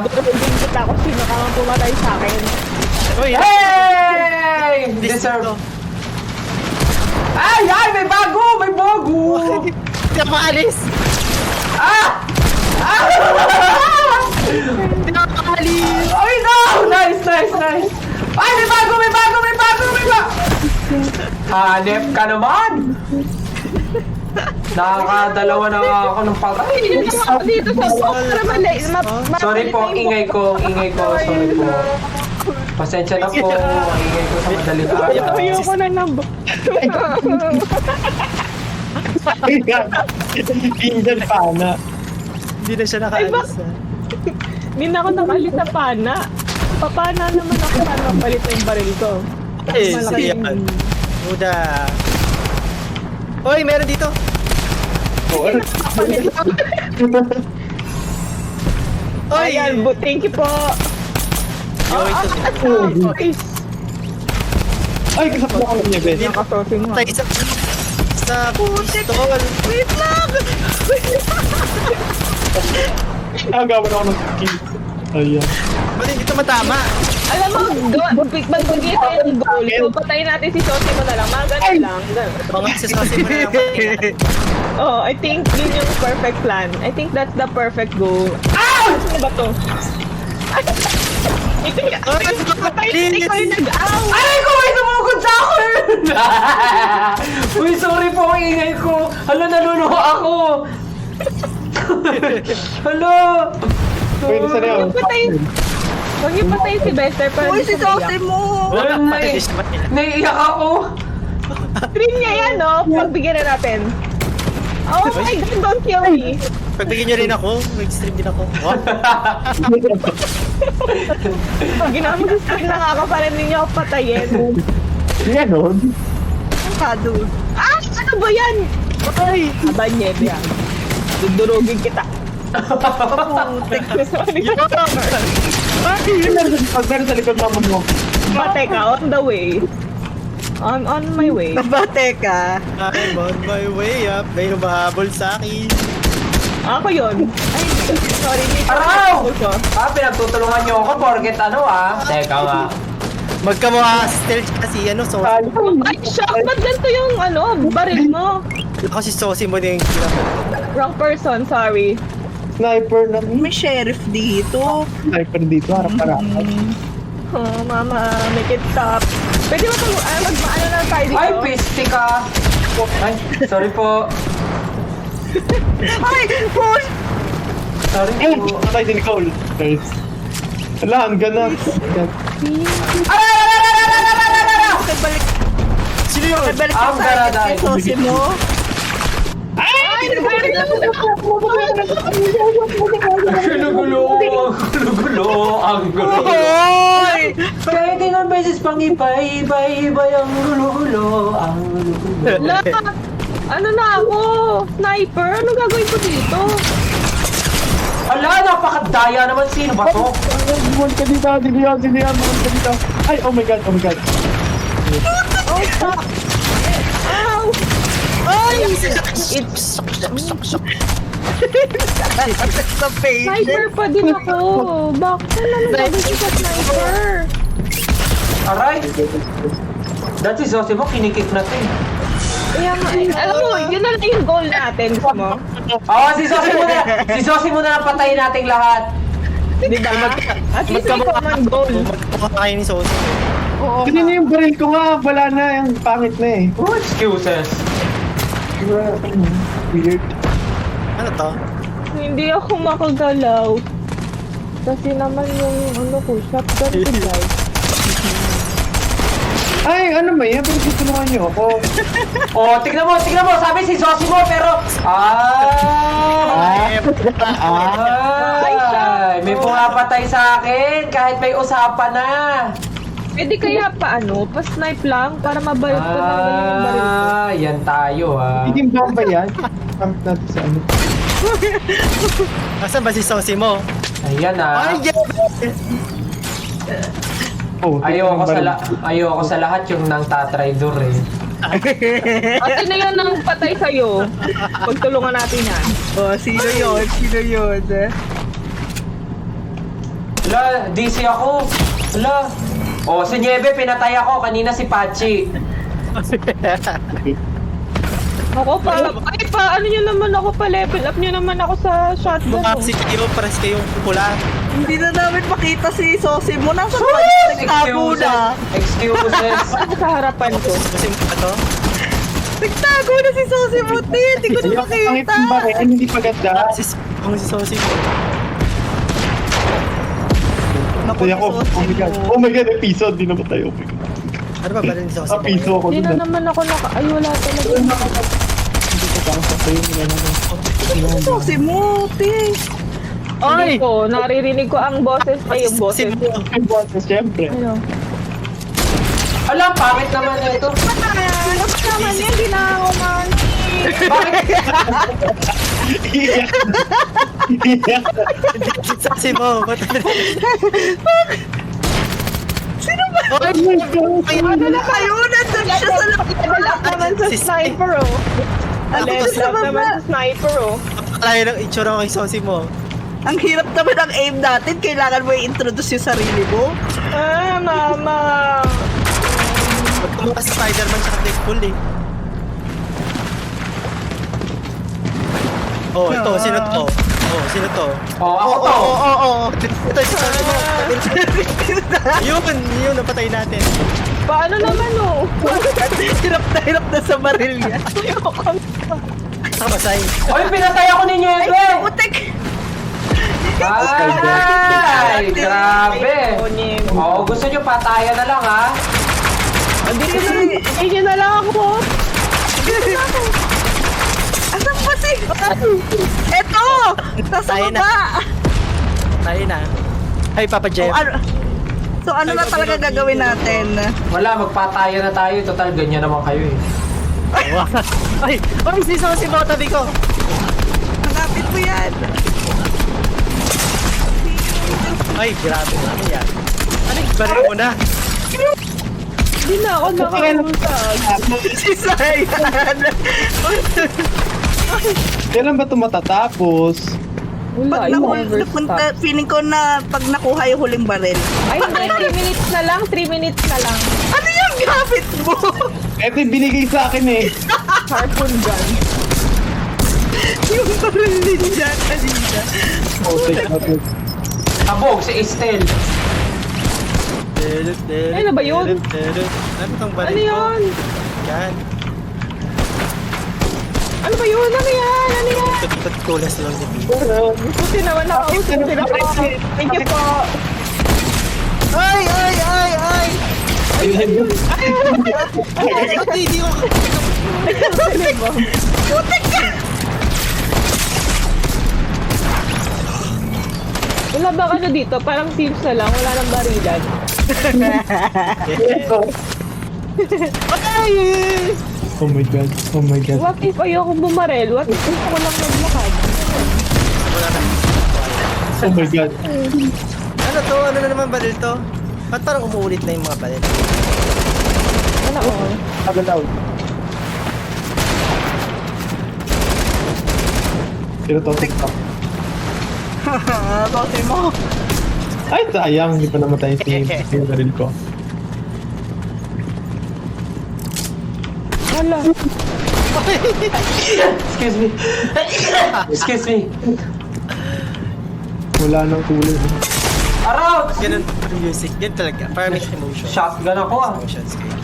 Dudurugin kita kung sino ka mang pumatay sa akin. Uy, Hey! Deserve. Ay! Ay! May bago! May bago! Hindi ako maalis! Ah! Ah! Hindi ako maalis! Ay, no! Nice, nice, nice! Ay! May bago! May bago! May bago! May bago! Hanep ka naman! Nakakadalawa na ako ng patay. Dito sa box naman. Sorry po, ang ingay ko. Ang ingay ko. Sorry po. Pasensya na po. Ang ingay ko sa madaling araw. Ayoko na ng box. My god. Indian pana. Hindi na siya nakaalis. Hindi na ako nakalit sa pana. Papana naman ako na mapalit na yung baril ko. Eh, Malaking- sige yan. Muda. Hoy, meron dito. Oy! Ayan, thank you po. Yo, ito. Guys, Ay, kasama ko lang niya, Ben. nakasosing mo. Tay sa pistol. Wait lang! Nagawa na ako ng kill. Ayan. Ba't hindi ito matama? Alam mo, magbigay tayo ng goal. So, patayin natin si Sosi mo na lang. Mga ganun lang. Ganun. Mga sasasin mo na lang. Oh, I think yun yung perfect plan. I think that's the perfect goal. Ano ba to? Ito yung patayin ko yung nag-aw. Aray ko! May tumugod sa akin! Uy, sorry po ang ingay ko. Hala, nanunuha ako. Hala. Pwede sa Huwag yung patayin. Huwag yung patayin si Bester para Uy, hindi si Sosi sumiyak. mo! Wala, naiiyak ako. Stream niya yan, no? Pagbigyan na natin. Oh my God, don't kill me. Pagbigyan nyo rin ako, mag-stream din ako. What? Pag ginawa mo sa stream na nga ako, para hindi niyo ako patayin. Ganon. Kado. Ah! Ano ba yan? Ay! Aba, nyebe yan. Dudurugin kita. Pag meron sa likod naman mo. Teka, on the way. On my way. Nabate ka. I'm on my way up. May humahabol sa akin. Ako yun. Ay, sorry. May Araw! ko. Pinagtutulungan niyo ako porket ano Teka nga. Magkamukha stealth kasi so Ay, shock! Ba't ganito yung baril mo? ako si Sosi mo din. Wrong person, sorry. Sniper na. May sheriff dito. Sniper dito, harap-harapan. Oh, mama, make it stop. Pwede ba mag-ano na tayo dito? Ay, piste ka. Ay, sorry po. Ay! Push! Sorry Eh, po. patay din Nicole. Guys. Wala, ang ganas. Balik. Sino yun? Balik Ang ka sa garaday. akin, Sosi mo. Gulo, ang gulo. Hoy! Kahit ilang beses pang iba-iba ang gulo, ang gulo. La! Ano na ako? Sniper? Anong gagawin ko dito? Ala, napakadaya naman. Sino ba to? Buwan ka dito, dinihan, buwan ka dito. Ay, oh my god, oh my god. Oh, stop! Ow! Ay! It's... Sa page. Sniper pa din ako. Bakit naman gagawin ko sa sniper? Aray! Dati si Zosimo, kinikik natin. Kaya nga, alam mo, yun na lang yung goal natin. Gusto mo? Oo, si Zosimo na lang patayin nating lahat. Di ba? At least may common goal. Magkamukha kayo ni Sosi. Oo Kanina nga. yung baril ko nga, wala na, yung pangit na eh. Oh, excuses. Weird. Ano to? Hindi ako makagalaw. Kasi naman yung shotgun ko guys. Ay, ano ba yan? Bakit tutulungan niyo ako? Oh, tignan mo, sabi si Zosimo, pero... Ay, may pumapatay sa akin kahit may usapan na. Pwede kaya pa pa-snipe lang para mabayot ko ng yung baril ko. Yan tayo Hindi bomba yan. Kamit natin sa ano. Asan ba si Sosi mo? Ayan Ay, yeah! Oh, ayoko sa lahat yung nang tatraidor eh. At sino yun ang patay sa'yo? Pagtulungan natin yan. Oh, sino yun? Sino yun? Wala, DC ako. Wala. Oh, si Nieve, pinatay ako. Kanina si Pachi. Ako pa, paano nyo naman ako pa-level up nyo naman ako sa shotgun. Bumapsi kayo, pares kayong pula. Hindi na namin makita si Sosi mo. Nasaan ba yun? Nagtago na. Excuses. Sa harapan ko. Sosi mo ba to? Nagtago na si Sosi mo, te. Hindi ko na Pangit makita. yung baril, hindi maganda. Si Sosi mo. Naku, Kaya ako, si oh my Sosi god. mo. Oh my god, episode, di na ba tayo? Oh my god. Ano ba ba rin si Sosi Sa mo? piso ako Hindi dun. na naman ako ay wala talaga. Hindi ko parang sa tayo nila naman. Sosi mo, te. Hindi ko, naririnig ko ang boses ay yung boses. Ay, boses, syempre. Ano? Alam, pangit naman ito. Ano ba naman yan? Ginakuman. Iyak. Iyak. Si Sosi mo. Sino ba? Oh my god. Ano na kayo? Nandun siya sa Level up naman sa Si- sniper oh. Ako Level sa up naman sa sniper oh. Kalayo ng itsura ko kay Sosi mo. Ang hirap naman ang aim natin. Kailangan mo i-introduce yung sarili mo. Ah, mama. Magtama ka sa Spider-Man tsaka Deadpool eh. Oh, ito, sino to? Oh, sino to? Oh, ako to. Ito, yun, napatay natin. Paano naman oh? Hirap na sa baril niya. Pasay. Oy, pinatay ako ni Ay, Nieve! putik! Ay, grabe! Oo, gusto nyo patayan na lang, ha? Hindi na lang ako. Asan ba si? Eto! Nasa Tayo na. baba! Tayo na. Ay, Papa Jeff. So ano na talaga gagawin natin? Wala, magpatayan na tayo. Total, ganyan naman kayo, eh. Ay, si Mo, tabi ko. Hanapin mo yan! Ay, grabe. Ano yan? Ano yung baril mo na? Hindi na ako nakausap. Si Sayan! Kailan ba ito matatapos? Wala, Pag never napunta, stop. feeling ko na pag nakuha yung huling baril. Ay, hindi. 3 minutes na lang. 3 minutes na lang. Ano yung gamit mo? Ito yung binigay sa akin eh. Harpoon gun. Yung baril ninja kanina. Abog, si Estel. Ano ba yun? Ano tong baril Ano ko? yun? Yan. Ano ba yun? Ano yan? Ano yan? Tulas lang si Pete. Buti naman nakausap sila po. Thank you po. Ay! Hindi ko... Wala ba ano dito? Parang teams na lang. Wala nang barilan. Oh my god, oh my god. What if ayoko bumarel? What if gusto ko lang maglakad? Oh my god. Ano to? Ano na naman baril to? Ba't parang umuulit na yung mga baril? Ano ako? Agalaw. Sino to? TikTok. Bakit mo? Ay, sayang. Hindi pa namatay si baril ko. Wala. Excuse me. Excuse me. Wala nang tulad. Araw! Ganun yung music. Ganun talaga. Para may emotion. Shotgun ako, ah. Emotions kayo.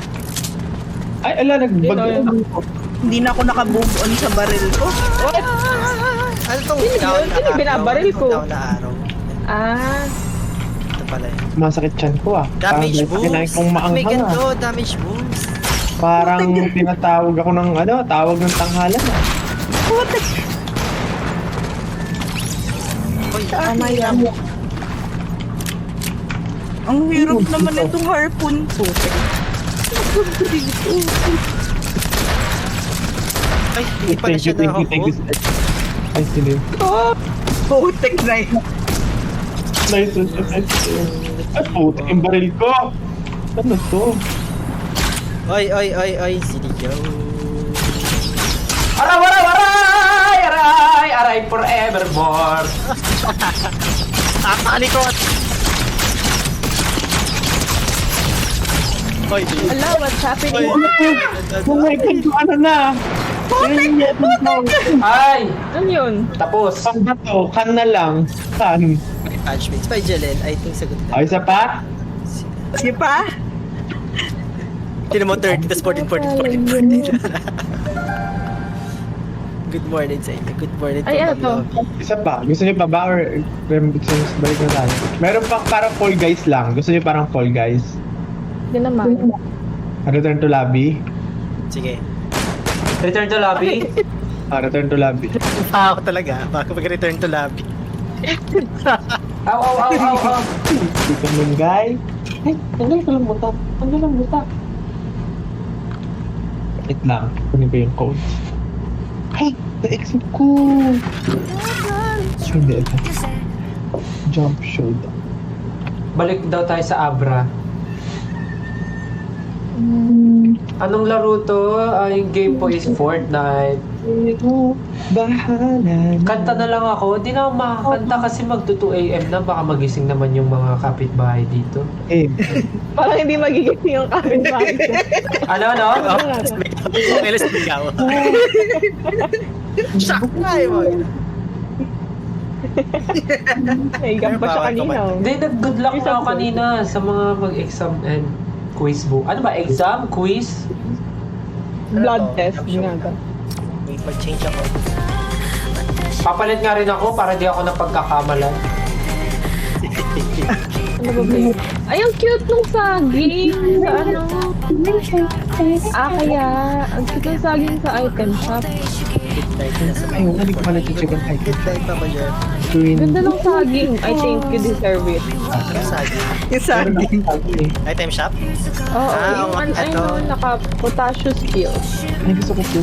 Ay, ala, nagbag. Hindi na ako naka-move on sa baril ko. What? Ano tong Sino down yun? na Sino araw? binabaril Ano ko? tong down na araw? Ah. Ito pala yun. Masakit chan ko ah. Damage Parang kinain boost. kong May maanghang ah. ganito. Damage boost. Parang tinatawag ako ng tawag ng tanghalan ah. Uy, Tama yan. Ang hirap naman itong harpoon ko. ay, hindi pala siya na ako. Ay, sige. Putik na yun. Nice. Ay, putik yung baril ko. Ano to? Ay, siligaw. Aray forevermore. Nakalikot! Oy, Ala, what's happening? Oy. Oh my god, yung ano na? Putik! Ay, Ano yun? tapos. Kan ba to? Kan na lang. Kan. Attachments by Jelen. I think sagot na. Ay, isa pa? Di ba? Tinan mo 30, tas 14. Good morning sa inyo. Good morning Ay, ano to? Isa pa. Gusto niyo pa ba? Or gusto niyo balik na tayo? Meron pang parang Fall Guys lang. Gusto niyo parang Fall Guys? Hindi naman. Return to lobby? Sige. Return to lobby. Return to lobby. Ako talaga. Baka mag-return to lobby. Aw. Dito mo guys. Ay, tanggal ka lang buta. Tanggal lang buta. Wait lang. Kunin ko yung code. Ay, na-exit ko. Hindi ito. Jump showdown. Balik daw tayo sa Abra. Anong laro to? Yung game po is Fortnite. Pero, bahala na. Kanta na lang ako. Di na ako makakanta kasi magto 2 AM na. Baka magising naman yung mga kapitbahay dito. Eh, Parang hindi magigising yung kapitbahay ko. Ano? Meles bigaw. Shock na mo. Naigang pa siya kanina. oh. Hindi, nag-good luck na ako kanina sa mga mag-exam and quiz book. Ano ba? Exam? Quiz? Blood test, ginagawa. May pag-change ako. Papalit nga rin ako para di ako napagkakamalan. Ano ba ba yun? Ay, ang cute nung saging sa ano. Kaya, ang cute ng saging sa item shop. ay, hindi ko pa nag-check ang item. Good night pa ba dyan? Green. Ganda ng saging. I think you deserve it. Ano sagi? Yung saging. Item shop? Oo, Ah, yung oo, ito. naka-potassium skills. Ay, gusto ko po.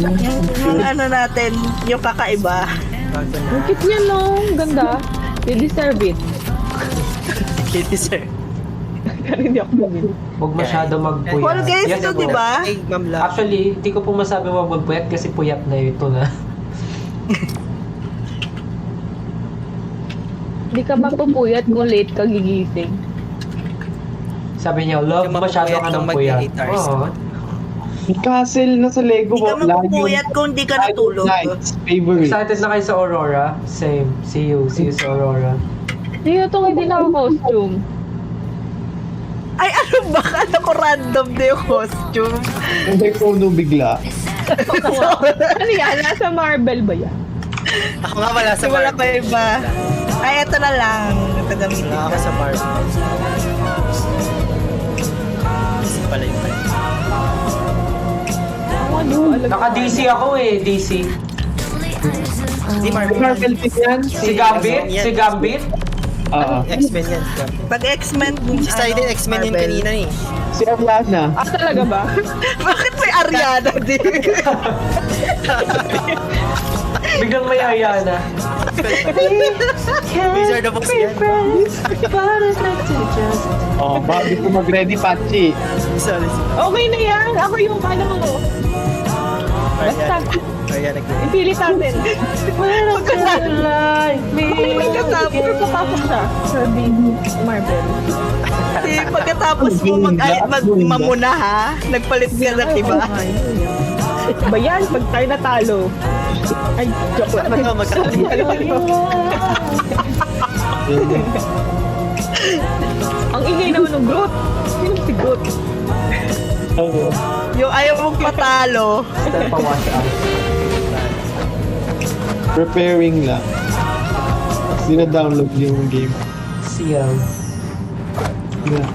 Yung ano natin, yung kakaiba. Ang cute niya no, ganda. You deserve it. Kitty sir. Pero hindi ako bumili. Huwag masyado magpuyat. Fall guys to, po. di ba? Ay, ma'am lang. Actually, hindi ko po masabi huwag magpuyat kasi puyat na ito na. Hindi ka ba pupuyat kung late ka gigising? Sabi niya, love, Yung masyado mapupuyat ka kang ng puyat. mag-8 hours. Oo. May castle na sa Lego. Hindi ka mapupuyat kung di ka natulog. Favorite. Excited na kayo sa Aurora? Same. See you sa Aurora. Hindi na itong hindi naka-costume. Ay, ano ba? Ano ko random na yung costume? Hindi ko nung bigla. Ano yan? Nasa Marvel ba yan? Ako nga wala sa Wala bar. pa iba. Ay, ito na lang. Ito gamitin Wala ako ko. sa bar. Kasi pala yung time. Naka-DC ako eh, DC. Di Marvel. Marvel din yan. Si Gambit? Si Gambit? Ah, X-Men yan. Pag X-Men, Si Silent X-Men yun Marvel. kanina eh. si Ariana. Ah, talaga ba? Bakit may Ariana din? Biglang may Ariana. Wizard of Oz yan. Oh, bago ko mag-ready, Pachi. Sorry. Okay na yan. Ako yung ano. Basta, Ayan, nag-ready. ipilit natin. Pagkatapos, Papasok siya sa Marvel. pagkatapos mo mamuna ha, nagpalit ka ng iba. Ba yan? Pag tayo natalo. Ay, joke lang. Ano, magkakalimutan. Ang ingay naman ng Groot. Sino si Groot? Oo. Yung ayaw mong patalo. Step pa watch out. Preparing lang. Sina-download yung game. Siyaw. Yeah.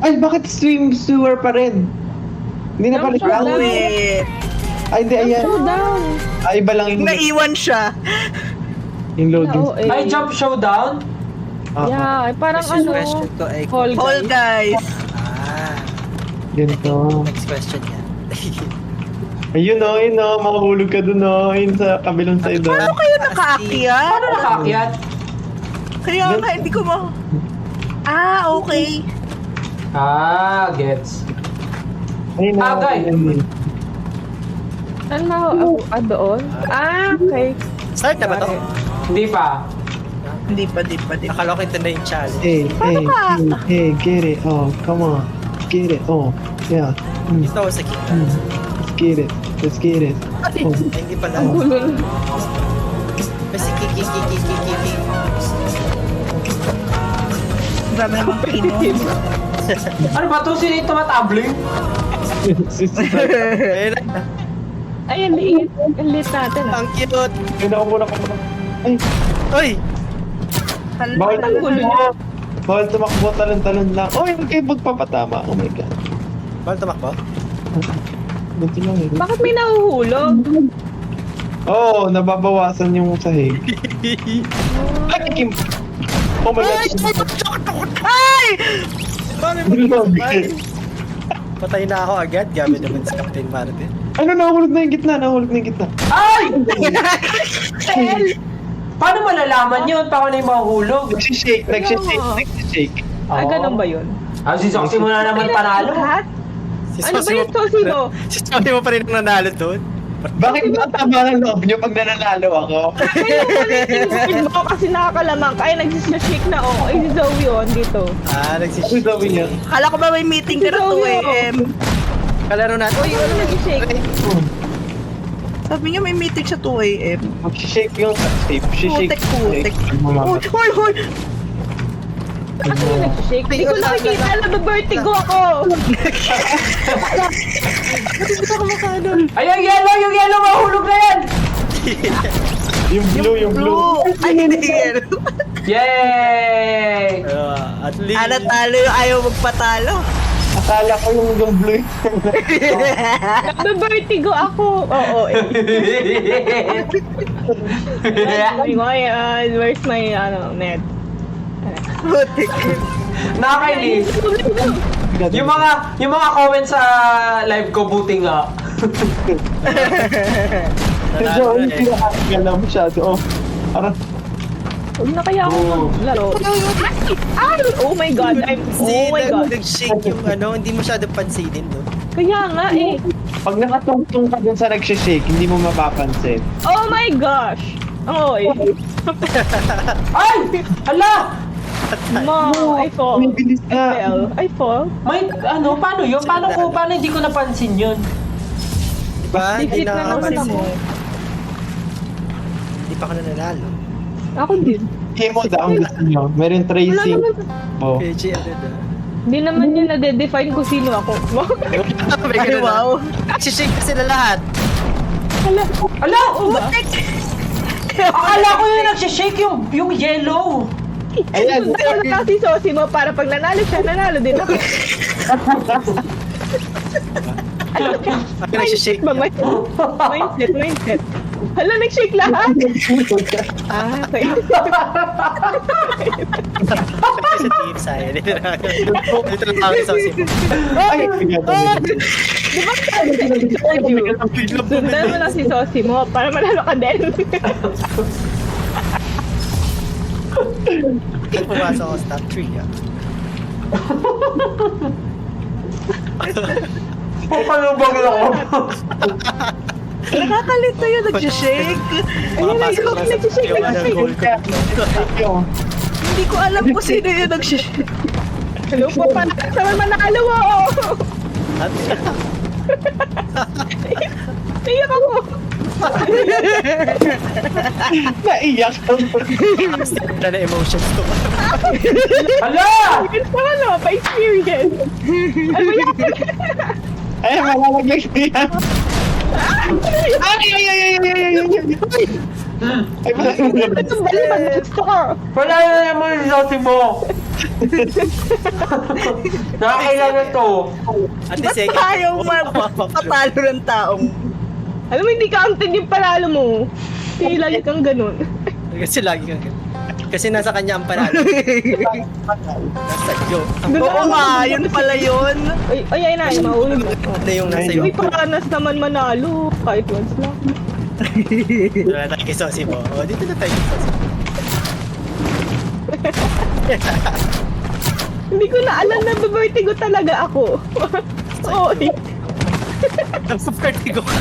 Ay, bakit stream sewer pa rin? Hindi na pala siya. Wait. Ay, hindi, ayan. Showdown. Ay, iba lang yung, Naiwan siya. yung loading. Oo, eh. Ay, Jump Showdown? Ah, Yeah, parang Question, ano. question ko ay... Fall All Guys. guys. Ah, ganito. next question yan. Ayun o, yun o. Makahulog ka dun o. Ayun sa kabilang side o. Paano kayo nakaakyat? Paano nakaakyat? Kaya nga, hindi ko ma... Ah, okay. Ah, gets. Ayun o. Agay. ayun. Ano ako? Doon? Ah, okay. Start na ba to? Hindi pa. Hindi pa. Akala ko ito na yung challenge. Hey, hey, ka? hey, get it. Oh, come on. Get it. Oh, yeah. Ito sa kita. Let's get it. Let's get it. Oh, Ay, hindi pala. Ang gulo. Kasi kiki. Dami namang pino. Ano ba to? Sino yung tumatabling? Ayun na. Ay, ang liit. Ang liit natin. Ang cute. Ayun ako muna ka. Ay, Uy! bawal Ang gulo niya. bawal tumakbo, talon-talon lang. Oh, yung kayo magpapatama. Oh my God. Bawal tumakbo? Ganito lang eh. Bakit may nahuhulog? Oo, nababawasan yung sahig. Ay, Kim! Oh my God! Ay! Paano Grabe. Ay! Patay na ako agad. Gabi naman si Captain Martin. Ano, nahulog na yung gitna. Nahulog na yung gitna. Ay! Paano malalaman yun? Paano na yung mahuhulog? Nagsishake. Ay, ganun ba yun? Ah, si Soxy mo na naman panalo. Lahat? Si Ano ba Sosi yung Sosi mo? Si Sosi mo pa rin ang nanalo doon. Bakit ba tama ng loob nyo pag nananalo ako? Ayun mo kasi nakakalamang ka. Ay, nagsishake na ako. Ay, si Zoe yun dito. Ano sabi niya? Kala ko ba may meeting ka na 2 a.m.? Kalaro natin. Uy, ano nagsishake? Sabi niya may meeting sa 2 a.m. Magsishake yung safe. Shishake. Putek. Hoy, hoy! Ano yung nagsishake? Hindi ko nakikita. Nababertigo ako. Ay, yung yellow, mahulog na yan! Yung blue. Ay, hindi yan. Yay! At least. Talo yung ayaw magpatalo. Akala ko yung blue. Nababertigo ako. Oo, eh. Where's my, net? Putik. Nakakainis. Yung mga comments sa live ko, buti nga. Medyo hindi nakakagala masyado. Parang Huwag na kaya ako maglaro. Ay! Oh my God! Oh my God! Nag-shake yung hindi masyado pansinin doon. Kaya nga eh. pag nakatungtong ka dun sa nagsishake, hindi mo mapapansin. Oh my gosh! Oo eh. Ay! Ala! No, I fall. May bilis I na. fell. I fall. May, paano yun? Paano hindi ko napansin yun? Diba? Hindi Dikit na naman ako. Hindi pa ako nanalo. Ako din. Game mode ang gusto nyo. Meron Wala tracing. naman. Oh. PG ano na. Hindi naman yun nade-define kung sino ako. Ay, wow. Shishake na sila lahat. Ala! Putik. Akala ko yung nagsishake yung yellow. Ayan. Dahil na si Sosi mo para pag nanalo siya, nanalo din ako. Ako nagsishake. Ba, mindset. Hala, nag-shake lahat. Okay. Kasi sa team saya. Dito lang ako sa Sosi mo. Ay, Di ba sabi ko sa'yo? Sundan mo lang si Sosi mo para manalo ka din. Hindi pumasok ako sa top 3 Papalubang ako. Nakakalito yun, nagsishake. Ayun na, ikaw nag-shake. Hindi ko alam kung sino yun nagsishake. Hello po, paano naman manalo ako? Iyak ako. naiyak. Wala na emotions to. Ala! It's ano, pa-experience. Ano yan? Ay, malalaglag siya. Ay. Ay, malalaglag. Ito balipan na gusto ko. Wala na naman yung Sosi mo. Nakakailangan to. At the Ba't second, ayaw magpatalo ng taong? Alam mo, hindi counted yung panalo mo. Kasi lagi kang ganun. Kasi lagi kang ganun. Kasi nasa kanya ang panalo. Nasa iyo. Oo nga, yun pala yun. Ay, mahulog. Ano yung nasa iyo? Uy, paranas naman manalo. Kahit once lang. Wala tayo kay Sosi mo. O, dito na tayo kay Sosi mo. Hindi ko na alam na vertigo talaga ako. Oo, eh. Ang vertigo ka.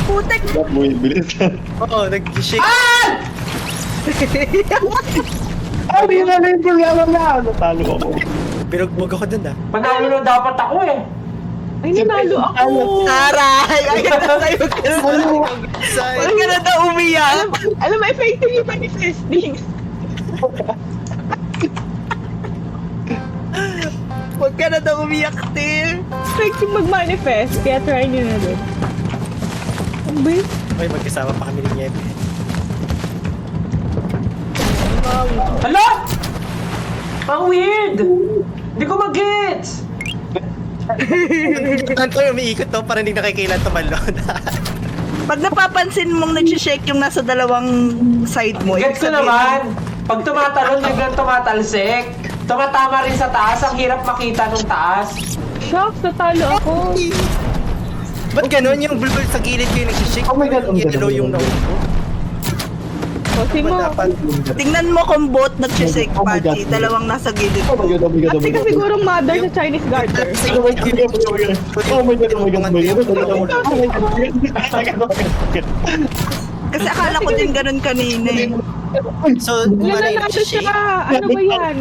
Putek. Uy, bilis. Oo, nag-shake. Ay, di na rin problema na. Natalo ako. Binugbog ako dun Panalo na dapat ako eh. Ay, nanalo ako. Aray! Ayun na tayo Huwag ka na daw umiyak. Alam mo, effective yung manifesting. Huwag ka na daw umiyak, Tim. Effective mag-manifest. Kaya try nyo na din. Ano ba yun? Ay, magkasama pa kami ni Niebe. Hala! Ang weird! Hindi ko mag-gets! Tanto yung umiikot to para hindi nakikailan tumalon. Pag napapansin mong nagsishake yung nasa dalawang side mo, Gets ko naman! Pag tumatalon, biglang tumatalsik. Tumatama rin sa taas, ang hirap makita nung taas. Shucks, natalo ako. Ba't ganun yung blue sa gilid ko yung nagsishake? Oh my God, ang Yellow ganda. yung nauna ko. O, si mo. Tingnan mo kung both nag-shake, Oh my God. Pachi. Dalawang nasa gilid Oh my mo. God, oh my God, oh Kasi my ka God. sigurong mother sa Chinese garter. Oh my God, oh my God, oh my God. Oh my God, oh my God, oh my God. Oh my God. Kasi akala ko din ganun kanina eh. So, Nananalo siya. Ano ba yan?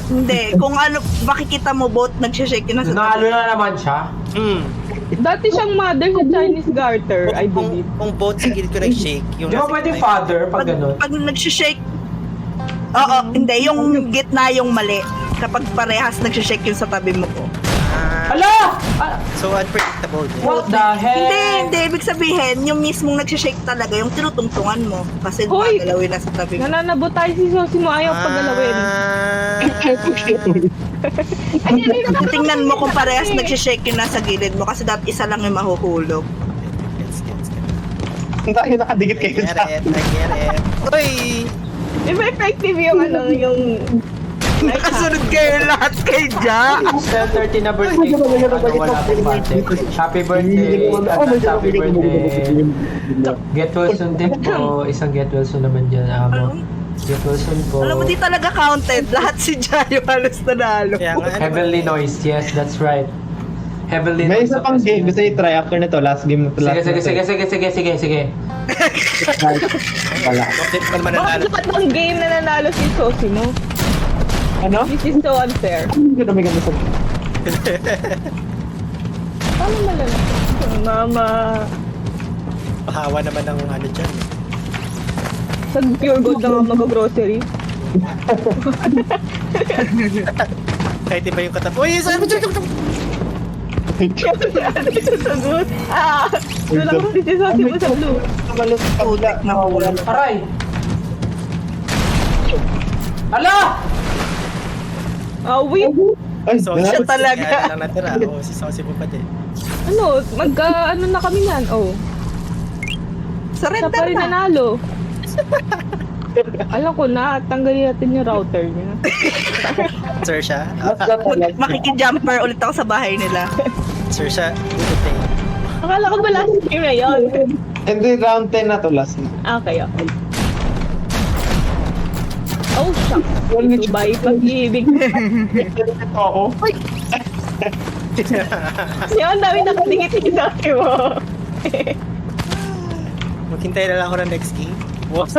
Hindi, kung ano, makikita mo both nag-shake yung nasa Nanalo na naman siya. Dati siyang mother sa Chinese garter, I believe. Kung both sa gilid ko nag-shake, yung Di ba nasa pwede gitna father pag gano'n? Pag nag-shake, oo, hindi, yung gitna yung mali. Kapag parehas nag-shake yung sa tabi mo po. Ala! So, unpredictable din. What the heck? Hindi, ibig sabihin, yung mismong nag-shake talaga, yung tinutungtungan mo. Kasi Hoy! gagalawin na sa tabi mo. Nananabot tayo si Sosimo, ayaw paggalawin. Tingnan mo kung parehas nag-shake yung nasa gilid mo kasi dati isa lang yung mahuhulog. Gets. Ang dahil nakadikit I kayo get sa it. Uy! Di ba effective yung yung... Nakasunod kayo lahat kay Ja. 10:30 na birthday ko. Ano, wala akong birthday. Happy birthday. Advance happy birthday. Get well soon din po. Isang get well soon naman dyan, amo. Get well soon po. Alam mo, di talaga counted. Lahat si Ja yung halos nanalo. Kaya nga, ano, Heavenly Noise. Yes, that's right. Heavenly May Noise. isa pang game. Gusto niyo try after nito. Last game na to. Sige. Wala. bakit pa naman nanalo? Bakit bang game na nanalo si Sosimo? Ano? This is so unfair. Hindi ko na may ganda sa... Paano malala? Mama. Pahawa naman ng ano dyan. Sa pure gold na nga mag-grocery. Kahit iba yung katap. Uy, saan mo? Sagot. Doon ako si Sosimo sa blue. Tumalas sa kabila. Nawawala. Aray! Ala! Wait. Ay, So, Siya talaga. Kaya lang natira. Oo, si Saucy mo pa din. Ano, ano na kami yan? Oh. Siya Surrender pa rin na. nanalo. Alam ko na, tanggalin natin yung router niya. Sir siya. Makikijumper ulit ako sa bahay nila. Sir siya. Good thing. Akala ko ba last game na yun? Hindi, round 10 na to last na. Okay. Oh, shucks. Ito ba pag-ibig? Ito ako. Yan, dami nakadingit-dingit sa akin mo. Maghintay na lang ako ng next game. Wow.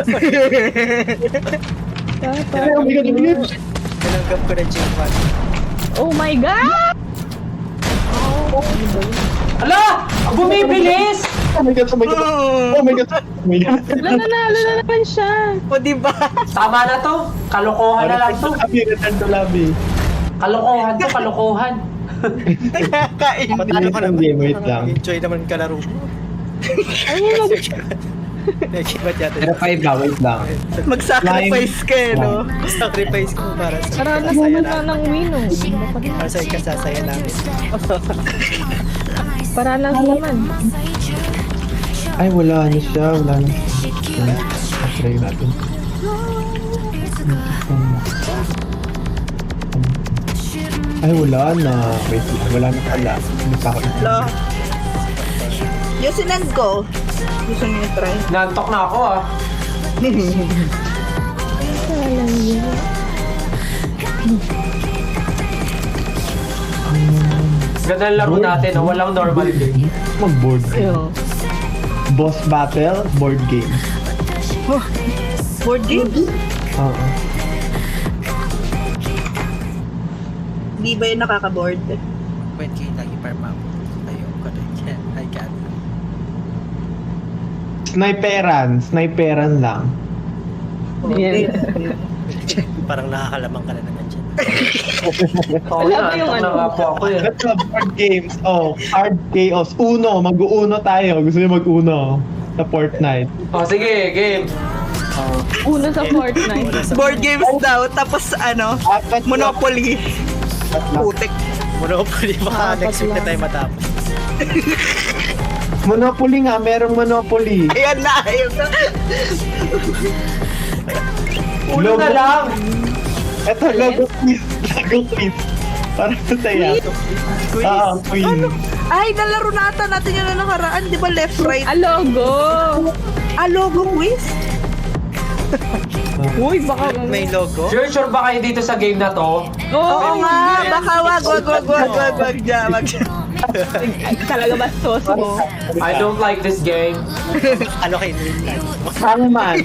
Tinanggap ko na J1. Oh my God! Ala! Bumibilis! Oh my God, oh my God. Oh my God. Oh my God. Nanalo na naman siya. O diba? Tama na to. Kalokohan na lang to. Return to lobby. Kalokohan. Kain. Matalo ka naman. Game, wait lang. Enjoy naman kalaro mo. Ayun, Nakikibat yata. Pero 5 ba, wait lang. Mag-sacrifice ka eh, no? Sacrifice ko para sa Karanas kasaya naman na namin. ng wino. Para sa ikasasaya namin. Paranas naman. Ay, wala na siya. Wala na siya. Try natin. Ay, wala na. Wait lang. Wala na pala. Hindi pa ako. Lo. Yung sinend ko. Gusto niyo try? Nantok na ako ah. Ganda ng laro natin, no? Walang normal game. Mag-board game. Ayun. Boss battle, board game. Board games? Oo. Di ba yung nakaka-board? Wait, kayo lagi par ma'am. Ayun ko na yan. I got it. Sniperan lang. Ayan. Parang nakakalamang ka na naman dyan. Oo, Alam mo yung nantok na ano? nga po ako eh. Let's have board games. Oh, hard chaos. Uno, mag-uuno tayo. Gusto niyo mag-uno sa Fortnite. Oh, sige, game. Una sa Fortnite. Board games daw, tapos ano, Monopoly. Putik. Monopoly, baka next week na tayo matapos. Monopoly nga, merong Monopoly. Ayan na, ayun na. Ulo na lang. Ito, logo quiz. Logo quiz. Para masaya. Quiz? Oo, quiz. Ay, nalaro natin yung nakaraan. Di ba left, right? Logo! Logo quiz? Uy, baka May logo? Sure ba kayo dito sa game na to? Oo nga, baka wag dyan. talaga bastos mo. I don't like this game. Ano kayo nila? Ano man?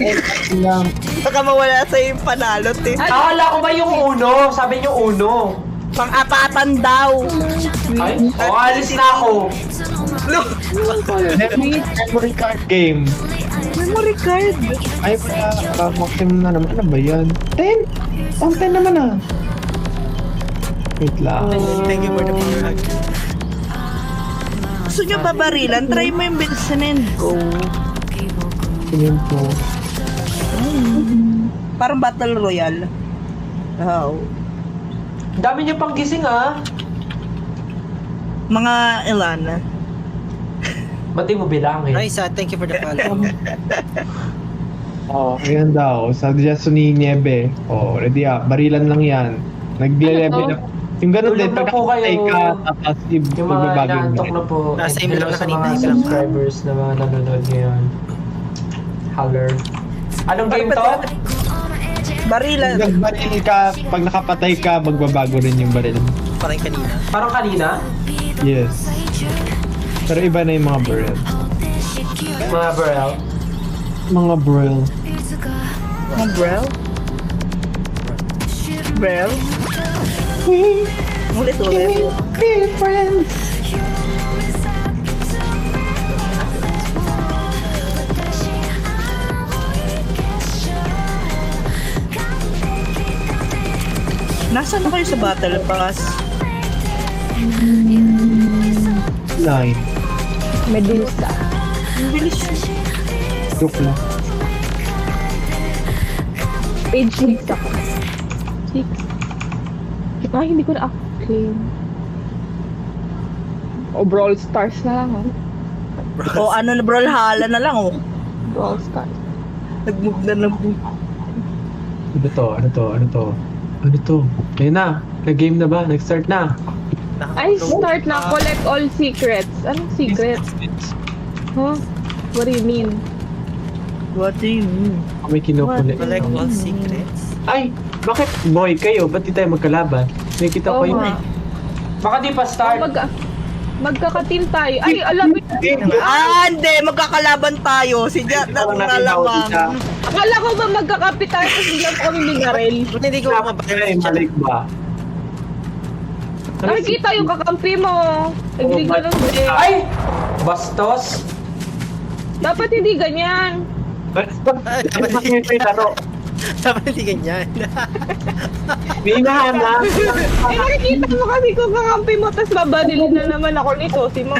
Baka mawala sa'yo yung panalot eh. Akala ko ba yung uno? Sabi niyo uno. Pang-apatan daw. Ay, alis na ako. Memory card game. Memory card. Ay, maximum na naman. Ano ba yan? 10? Pang 10 naman ah. Wait lang. Thank you for the plug. Gusto nyo babarilan? Try mo yung Vincent Go. Tingin ko. Parang Battle Royale. Wow. Dami niyo pang gising ah. Mga ilan? Ba't di mo bilangin? Raisa, thank you for the follow. Oh, ayan daw. Suggestion ni Niebe. Oh, ready ah. Barilan lang yan. Nagle-level Ano up. Yung ganun din, Tulog na pag po nakatay kayo. ka, tapos Yung mga magbabagay mo naantok rin. na po. Nasa And email hello na sa kanina, mga email. subscribers na mga nanonood ngayon. Holler. Anong game to? Barilan. Pag nagbaril ka, pag nakapatay ka, magbabago rin yung baril. Parang kanina. Parang kanina? Yes. Pero iba na yung mga baril. Mga barrel. Mga baril. Mga bro? Bro? Ulit. Be friends. Nasaan na kayo sa Battle Pass? 9. Medusa. Ang bilis. Joke lang. Page 6 ako. 6. Ay, hindi ko na claim. O, Brawl Stars na lang, oh. O ano na Brawlhalla na lang oh. Brawl Stars. Nag-move na nag-move. Ano to? Ayun na. Nag-game na ba? Nag-start na. Ay, start na. Collect all secrets. Anong secrets? Huh? What do you mean? What do you mean? May kinukulit. Collect all secrets. Ay, bakit boy kayo? Ba't di tayo magkalaban? Nakikita ko Oo yun. nga. Baka di pa start. Magkakateam tayo. Ay, alam mo. Hindi. Magkakalaban tayo. Si Jat na lamang. Akala ko ba magkakapit tayo tapos biglang po kami binaril. Ba't hindi ko Ay, malik ba? Nakikita yung kakampi mo. Hindi ganun din. Ay! Bastos! Dapat hindi ganyan. Dapat hindi ganyan. May hinahanap. Eh, nakikita mo kasi kung kakampi mo tapos babarilin na naman ako ni Sosi mo.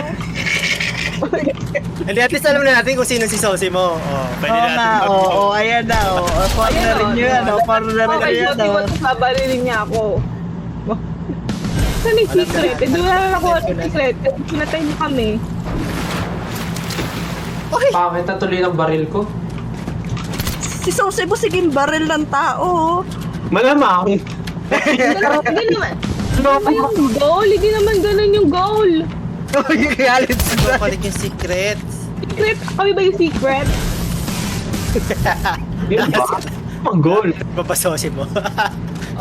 Hindi, at least alam na natin kung sino si Sosi mo. Oh, pwede Oo natin. nga. Oo, ayan na. Partner rin nyo yan. Partner rin Okay, nyo yan. Sosi mo tapos babarilin niya ako. Saan yung secret? Eh, doon na ako ang secret. Pinatay mo kami. Pangit na tuloy ng baril ko. Si Sose mo siging baril ng tao. Malamang. Hindi naman. Ano ba yung goal? Hindi naman ganun yung goal. Oh, yung reality Go collect yung secrets. Secret? Kami ba yung secret? Yun ba? Ang goal. Papasosi mo.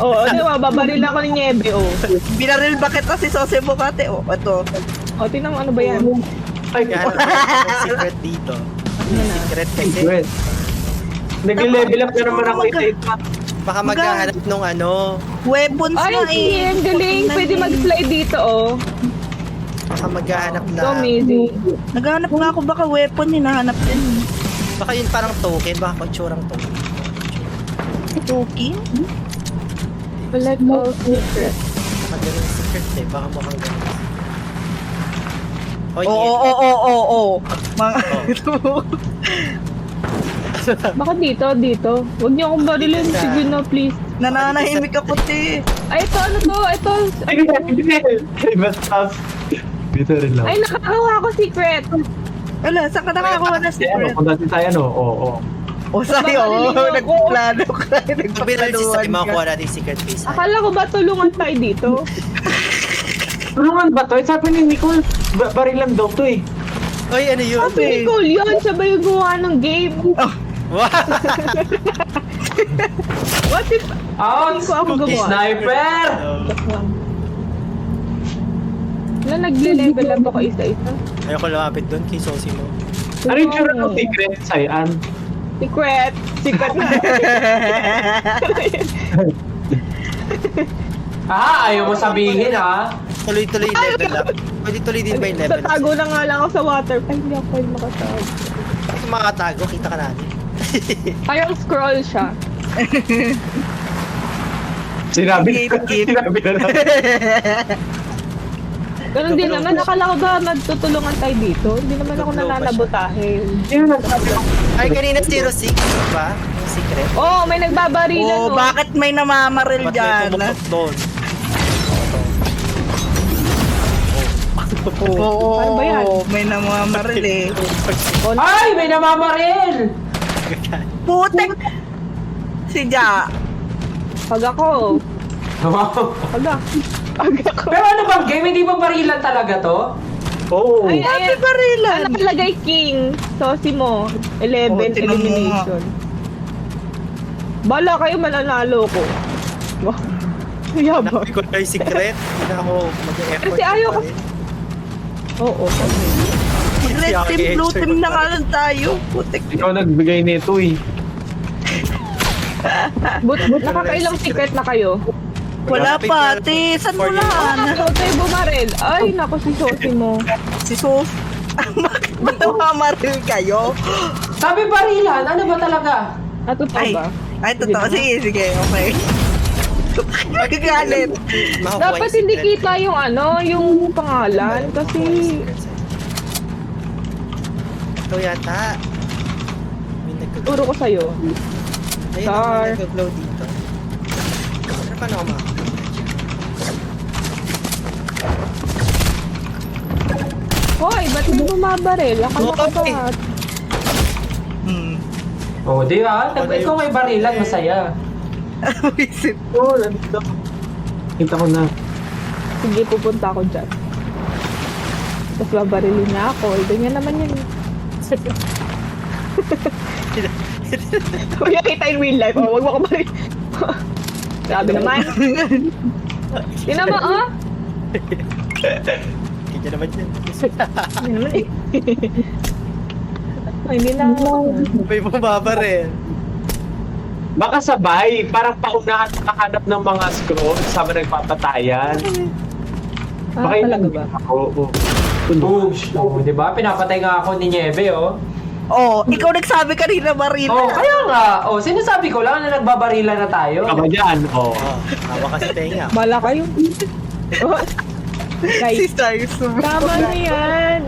Oo, di ba? Babaril ako ni Niebe, oh. Binaril ba kita si Sose mo kate? Oh, ito. O, tingnan mo ano ba yan? Ay, Kaya yung secret dito. Secret kasi. wait. Nag-level up na naman ako isa-isa. Baka maghahanap nung ano. Weapons Ay, na sige, eh. ang galing. Pwede mag-slide dito, oh. Baka maghahanap So na. amazing. Naghanap nga ako baka weapon hinahanap din. Baka yun parang token. Baka magtsurang token. Token? Collect all secrets. Baka ganun yung secret eh. Baka mukhang ganun. Oh, Oo. Mga Bakit dito? Huwag niyo akong barilin. Sige na, please. nananahimik ako te. Ay, ito, ano to? Ito. Ay, basta. Dito rin lang. Ay, nakakawa ako secret. Wala, saan ka nakakuha na Ano, secret? kung dati tayo, no? Oo. O sa'yo, Babarilin niyo ako. nagplano ka. Pagbiral si Sai, Nagpaplanuhan makukuha ka. natin yung secret face. Akala ko ba tulungan tayo dito? Tulungan ba to? Sabi ni Nicole, barilan daw to eh. Ay, ano yun? Sabi ni Cole yun. Siya ba yung gumawa ng game? Wow! What if... Out! Hindi ko ako gumawa. Sniper! Na nagle-level up ako isa-isa. Ayoko lumapit doon kay Sosimo. Ano yung tsura ng secret, Sayan? Secret! Secret na. Ayaw mo sabihin ha? Tuloy-tuloy yung level up. Pwede tuloy din ba yung level up? Tatago na nga lang ako sa water. Ay, hindi ako pwede makatago. Kung makatago, kita ka natin. Parang scroll siya. Sinabi na Ganun din naman, akala ko ba magtutulungan tayo dito? Hindi naman ako nananabotahe. Ay, kanina 06 ba? Yung secret. Oh, may nagbabarilan Oh, oh. bakit may namamaril Ba't may dyan? pumutok doon? Oo, Paano ba yan? may namamaril eh. Ay! May namamaril! Putek! Si Ja. Pag ako. Wow. Pag ako. Pero ano bang game? Hindi ba barilan talaga to? Oo. Ay, Happy ay, barilan! nakalagay king. Sosimo. 11 Oh, tinan mo elimination. Bala kayo mananalo ko. Wow. Yabang. Nakapit ko na yung secret. Hindi na ako mag-effort. Kasi ayaw ko- pa rin. Oo. Red team, blue team na nga lang tayo. Putek. Ikaw nagbigay nito eh. Nakakailang secret na kayo. Wala pa, ate. Saan mo na? Ikaw tayo bumaril. Ay, naku si Sosimo. Si Sos. Bakit ba namamaril kayo? Sabi barilan, ano ba talaga? Totoo Ay, ba? ay, totoo. Sige, sige, okay. Magagalit. Makukuha Dapat yung hindi secret. kita yung yung pangalan kasi Ito yata. May nagka-glow. turo ko sa'yo. Ayun, Star. may nagka-glow dito. Ano paano ako makakita? Hoy, ba't mo bumabaril? Akala ko Okay. ba? Oh, di ba? Ikaw may barilan, masaya. Visit. Oo, nandito. Kita ko na. Sige, pupunta ako dyan. Tapos babarilin na ako. Ganyan naman yun. Huwag niya kita in real life. Oh, huwag mo ako baril. Grabe naman. Tingnan mo, oh. Hindi naman yan. Hindi naman eh. Ay, hindi na ako. May bumabaril. Baka sabay, parang paunahan makahanap ng mga scroll sama nagpapatayan. Ah, talaga ba? Oo. Boom! Oh, di ba? Pinapatay nga ako ni Nieve, oh. Oh, ikaw nagsabi kanina maril. Oh, kaya nga. Oh, sinasabi ko lang na nagbabarilan na tayo. Kaba dyan, oo. Oh, hawa kasi tenga. Bala kayo. Oh. Si Guys, Sarso. tama na yan.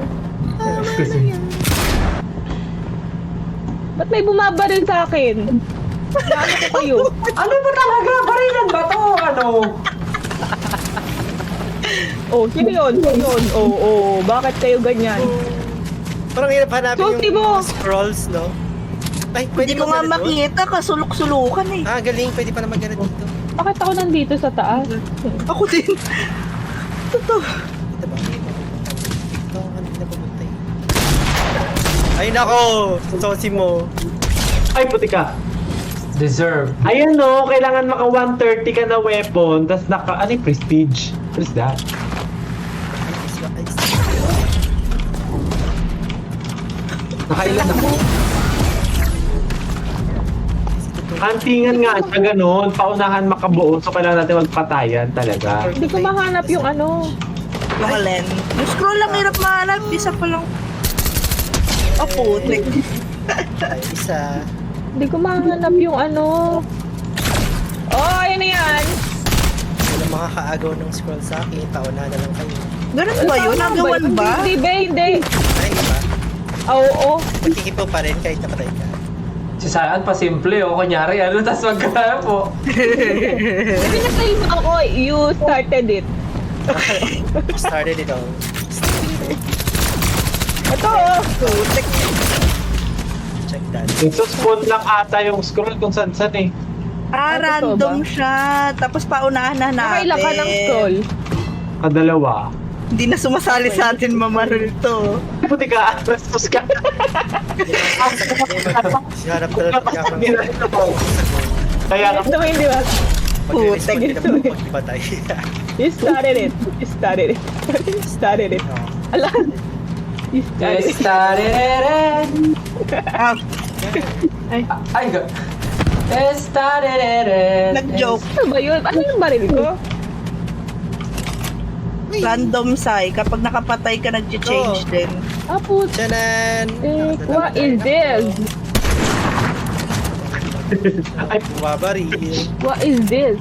Ba't may bumabaril sa akin? Ano ko kayo? Ano ba talaga? Barilan ba to? Ano? Oh, sino yun? Sino yun? Oh, bakit kayo ganyan? Parang hirap hanapin Susi yung mo! mga scrolls, no? Ay, Hindi ko nga ba ganun? makita, kasulok-sulukan eh. Ah, galing. Pwede pa naman ganun dito. Bakit ako nandito sa taas? Ako din. Totoo. Dito ba? Ito, ano na pumunta eh. Ay, nako! Sosimo. Ay, puti ka. Deserve. Ayan no, kailangan maka 130 ka na weapon, tas naka, ano yung prestige? What is that? Nakailan ako. Huntingan nga siya ganun, paunahan makabuo, so kailangan natin magpatayan talaga. Hindi ko mahanap yung ano. Yung alin. Yung scroll lang hirap mahanap. Isa pa lang. Oh, putik. Ay, isa. Hindi ko mahanap yung ano. Oh, ayun na yan. Wala makakaagaw ng scroll sa akin. Paunahan na lang kayo. Ganun ba yun? Tama Nagawan ba? Hindi, hindi. Ay, di ba? Oo. Magkikipo pa rin kahit napatay ka. Si Sayan pa simple, oh. Kunyari, ano, tas magkala po. Sabi na kayo ako, you started it. Started it all. Ito, oh. Putik. Check that. Spawn lang ata yung scroll kung saan-saan eh. Ah, Ah, totoo random ba? siya. Tapos paunahan na natin. Nakailan ka ng scroll. Kadalawa. Hindi na sumasali sa atin mamaril to. Puti ka, rastos ka. Siharap talaga ako ng Kaya Gusto mo hindi ba? pag-respond din Putek. naman ng pagbatay. You started it. You started it. You started it. Ala. You started it. Estarere. Ay, Ay, go. Estarere. Nag-joke. ano ba yun? Ano yung baril ko? Random sai. Kapag nakapatay ka, nag-change din. Ah, puto. Tiyanan! What is this? Bumabaril. What is this?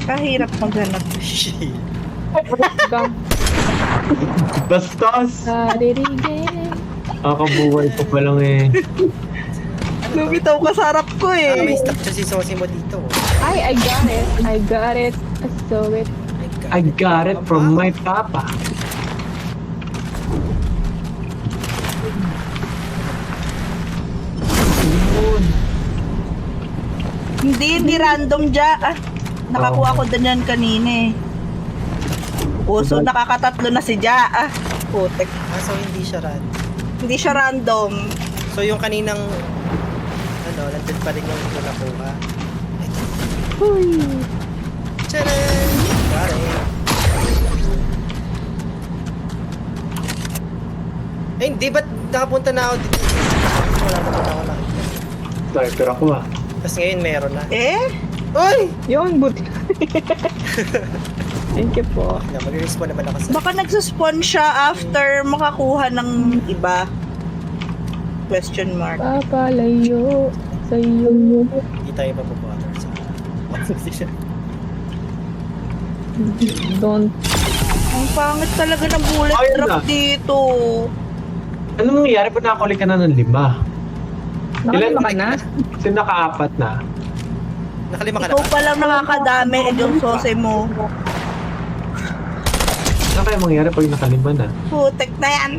Kahirap maghanap. Shit. Bang. bastos. Saririgay. Kakabuhay ko pa lang eh. Lumitaw ka sa harap ko May eh. stuck siya si Sosi mo dito. Ay, I got it. I got it. I saw it. I got it from my papa. Hindi random dya. Ah, nakakuha ko din yan kanina eh. So nakakatatlo na si Ja. Ah, putek. So hindi siya rad. Hindi siya random. So yung kaninang nandun pa rin yung hindi ko nakuha. Huy. Tcharan! Pare. Eh hindi, ba't nakapunta na ako dito? Wala naman ako nakita. Sniper ako ah. Tapos ngayon meron na. Eh? Uy! Yun, buti. Thank you po. Na, mag-respawn naman ako sa... Baka nagsuspawn siya after makakuha ng iba. Question mark. Papalayo sa'yo. Hindi tayo mapabuhater sa... Don't. Ang pangit talaga ng bullet Ayun drop na. dito. Ano nangyayari pag nakakuli ka na ng 5? Nakalima ka na? Kasi naka-4 na. Nakalima ka na Ikaw ba? pa lang nakakadami yung sose mo. Ano kaya mangyayari pag naka-5 na? Putek na yan.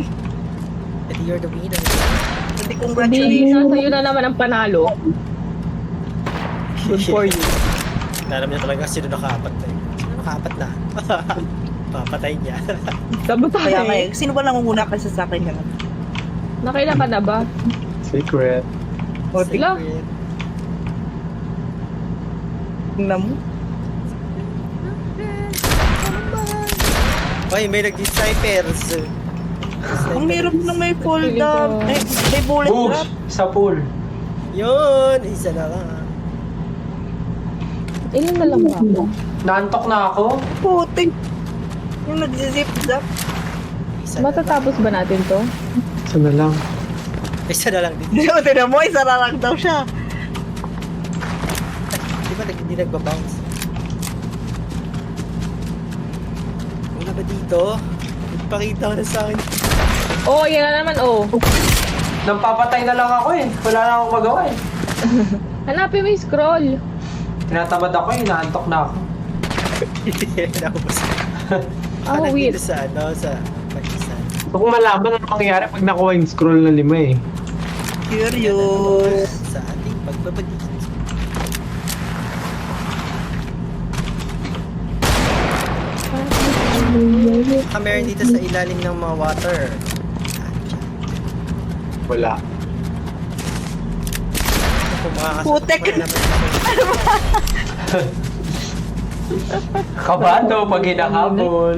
Edi you're the winner. Hindi Hindi, congratulations. sa'yo na naman ang panalo. Good for you. Alam niya talaga sino nakaapat na yun. Sino nakaapat na? Papatay niya. Sabi pa Kaya nga eh, sino ba nangunguna kasi sa akin yan? Nakailan ka na ba? Secret. Sila? Tingnan mo. Hoy, may nag-snipers. Ang hirap na may fall down. Eh, may bullet Boost drop. sa pool. Yun! Isa na lang. Ilan na lang ba ako? Naantok na ako. Putik. Yung nag-zip zap. Isa na lang. Matatapos ba natin to? Isa na lang. Isa na lang din. Tignan mo, isa na lang daw siya. Di ba hindi nagbabounce? Wala ba dito? Ipakita ko na sa akin. Oh, yan na naman, oh. Nang papatay na lang ako eh. Wala na akong magawa eh. Hanapin mo yung scroll. Tinatamad ako eh. Naantok na ako. Naubos. Oh, weird. Dito sa sa pag-isa. Gusto kong malaman ano mangyayari pag nakuha yung scroll ng 5 eh. Curious. Sa ating pagbabalik. Baka meron dito sa ilalim ng mga water. Wala. Kung makakasagot Putek. pa rin naman. Kabado pag hinakabol.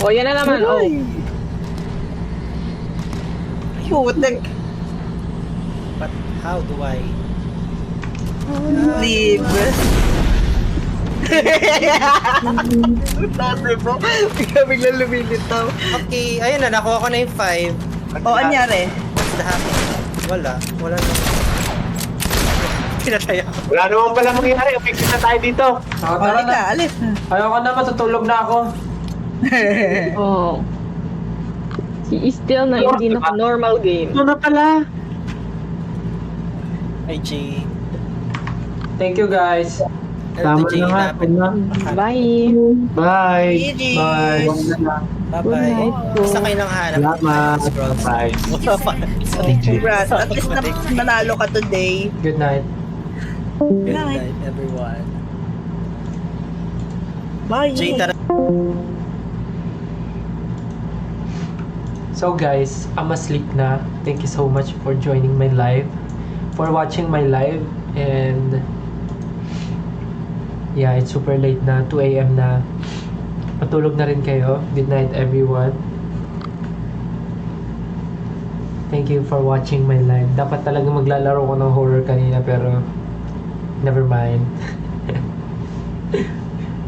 Oh, yan na naman, oh. Putik. But how do I... Leave. Sabi mo, bigla lumilitaw. Okay, ayun na, nakuha ko na yung 5. O, anyari? What's the happen? Wala. Wala na. Pinatay ako. Wala naman pala mangyayari. Affected na tayo dito. Ako O, tara ka, na. alis. Ayoko na, matutulog na ako. Oh. He is still na hindi na normal game. Ito na pala. Ay, G. Thank you guys. Tama na nga. Bye. Bye. GG. Bye. Bye-bye. Good night po. Basta kayo lang hanap. Salamat. Bye. Congrats. At least nanalo ka today. Good night. Good Night. night, everyone. Bye. Jay, tara. So guys, I'm asleep na. Thank you so much for joining my live, for watching my live, and yeah, it's super late na, 2 a.m. na. Matulog na rin kayo. Good night everyone. Thank you for watching my live. Dapat talaga maglalaro ko ng horror kanina pero never mind.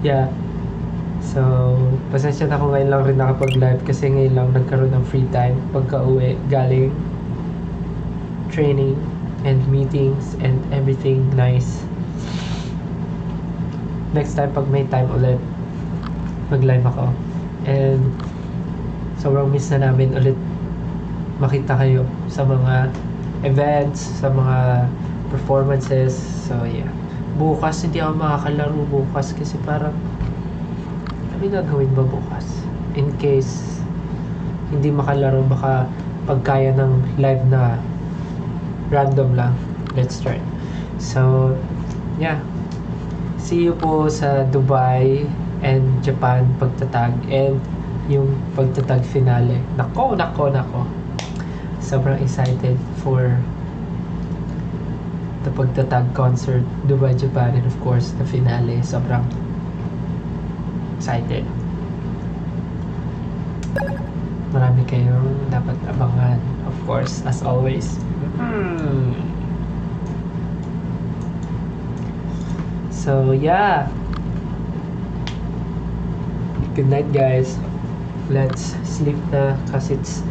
Yeah. So, pasensya na ako ngayon lang rin nakapag-live kasi ngayon lang nagkaroon ng free time pagka-uwi galing training and meetings and everything nice. Next time pag may time ulit, mag-live ako. And sobrang miss na namin ulit makita kayo sa mga events, sa mga performances. So yeah. Bukas hindi ako makakalaro bukas kasi parang ano gagawin ba bukas? In case hindi makalaro, baka pagkaya ng live na random lang. Let's try. So yeah. See you po sa Dubai and Japan pagtatag and yung pagtatag finale. Nako. Sobrang excited for the pagtatag concert, Dubai, Japan, and of course, the finale. Sobrang excited. Marami kayong dapat abangan, of course, as always. So, yeah. Good night, guys. Let's sleep na kasi it's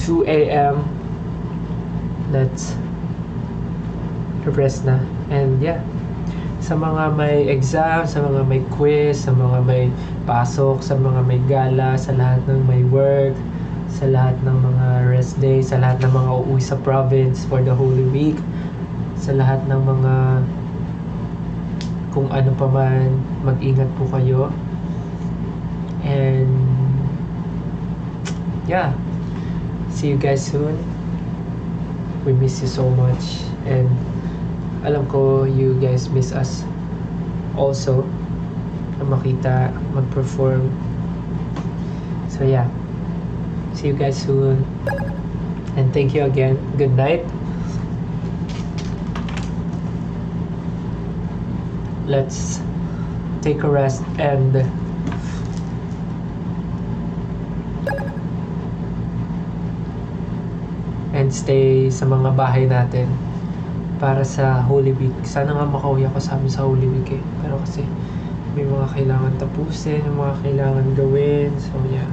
2 a.m. Let's rest na. And yeah, sa mga may exam, sa mga may quiz, sa mga may pasok, sa mga may gala, sa lahat ng may work, sa lahat ng mga rest day, sa lahat ng mga uuwi sa province for the Holy Week, sa lahat ng mga kung ano pa man, mag-ingat po kayo. And yeah, see you guys soon. We miss you so much, and alam ko you guys miss us also na makita mag-perform. So yeah, see you guys soon, and thank you again. Good night. Let's take a rest and stay sa mga bahay natin para sa Holy Week. Sana nga makauwi ako sa amin sa Holy Week eh. Pero kasi may mga kailangan tapusin, may mga kailangan gawin. So yeah.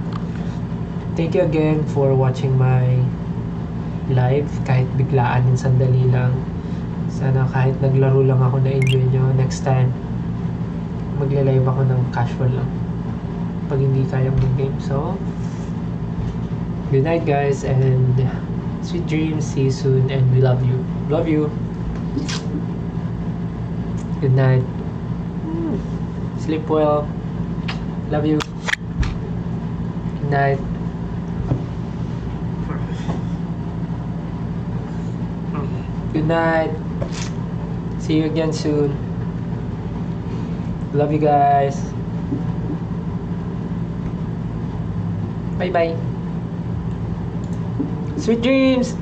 Thank you again for watching my live. Kahit biglaan yung sandali lang. Sana kahit naglaro lang ako na enjoy nyo. Next time, magla-live ako ng casual lang. Pag hindi kayang mag-game. So, good night guys and sweet dreams. See you soon and we love you. Love you. Good night. Sleep well. Love you. Good night. Good night. See you again soon. Love you guys. Bye bye. Sweet dreams.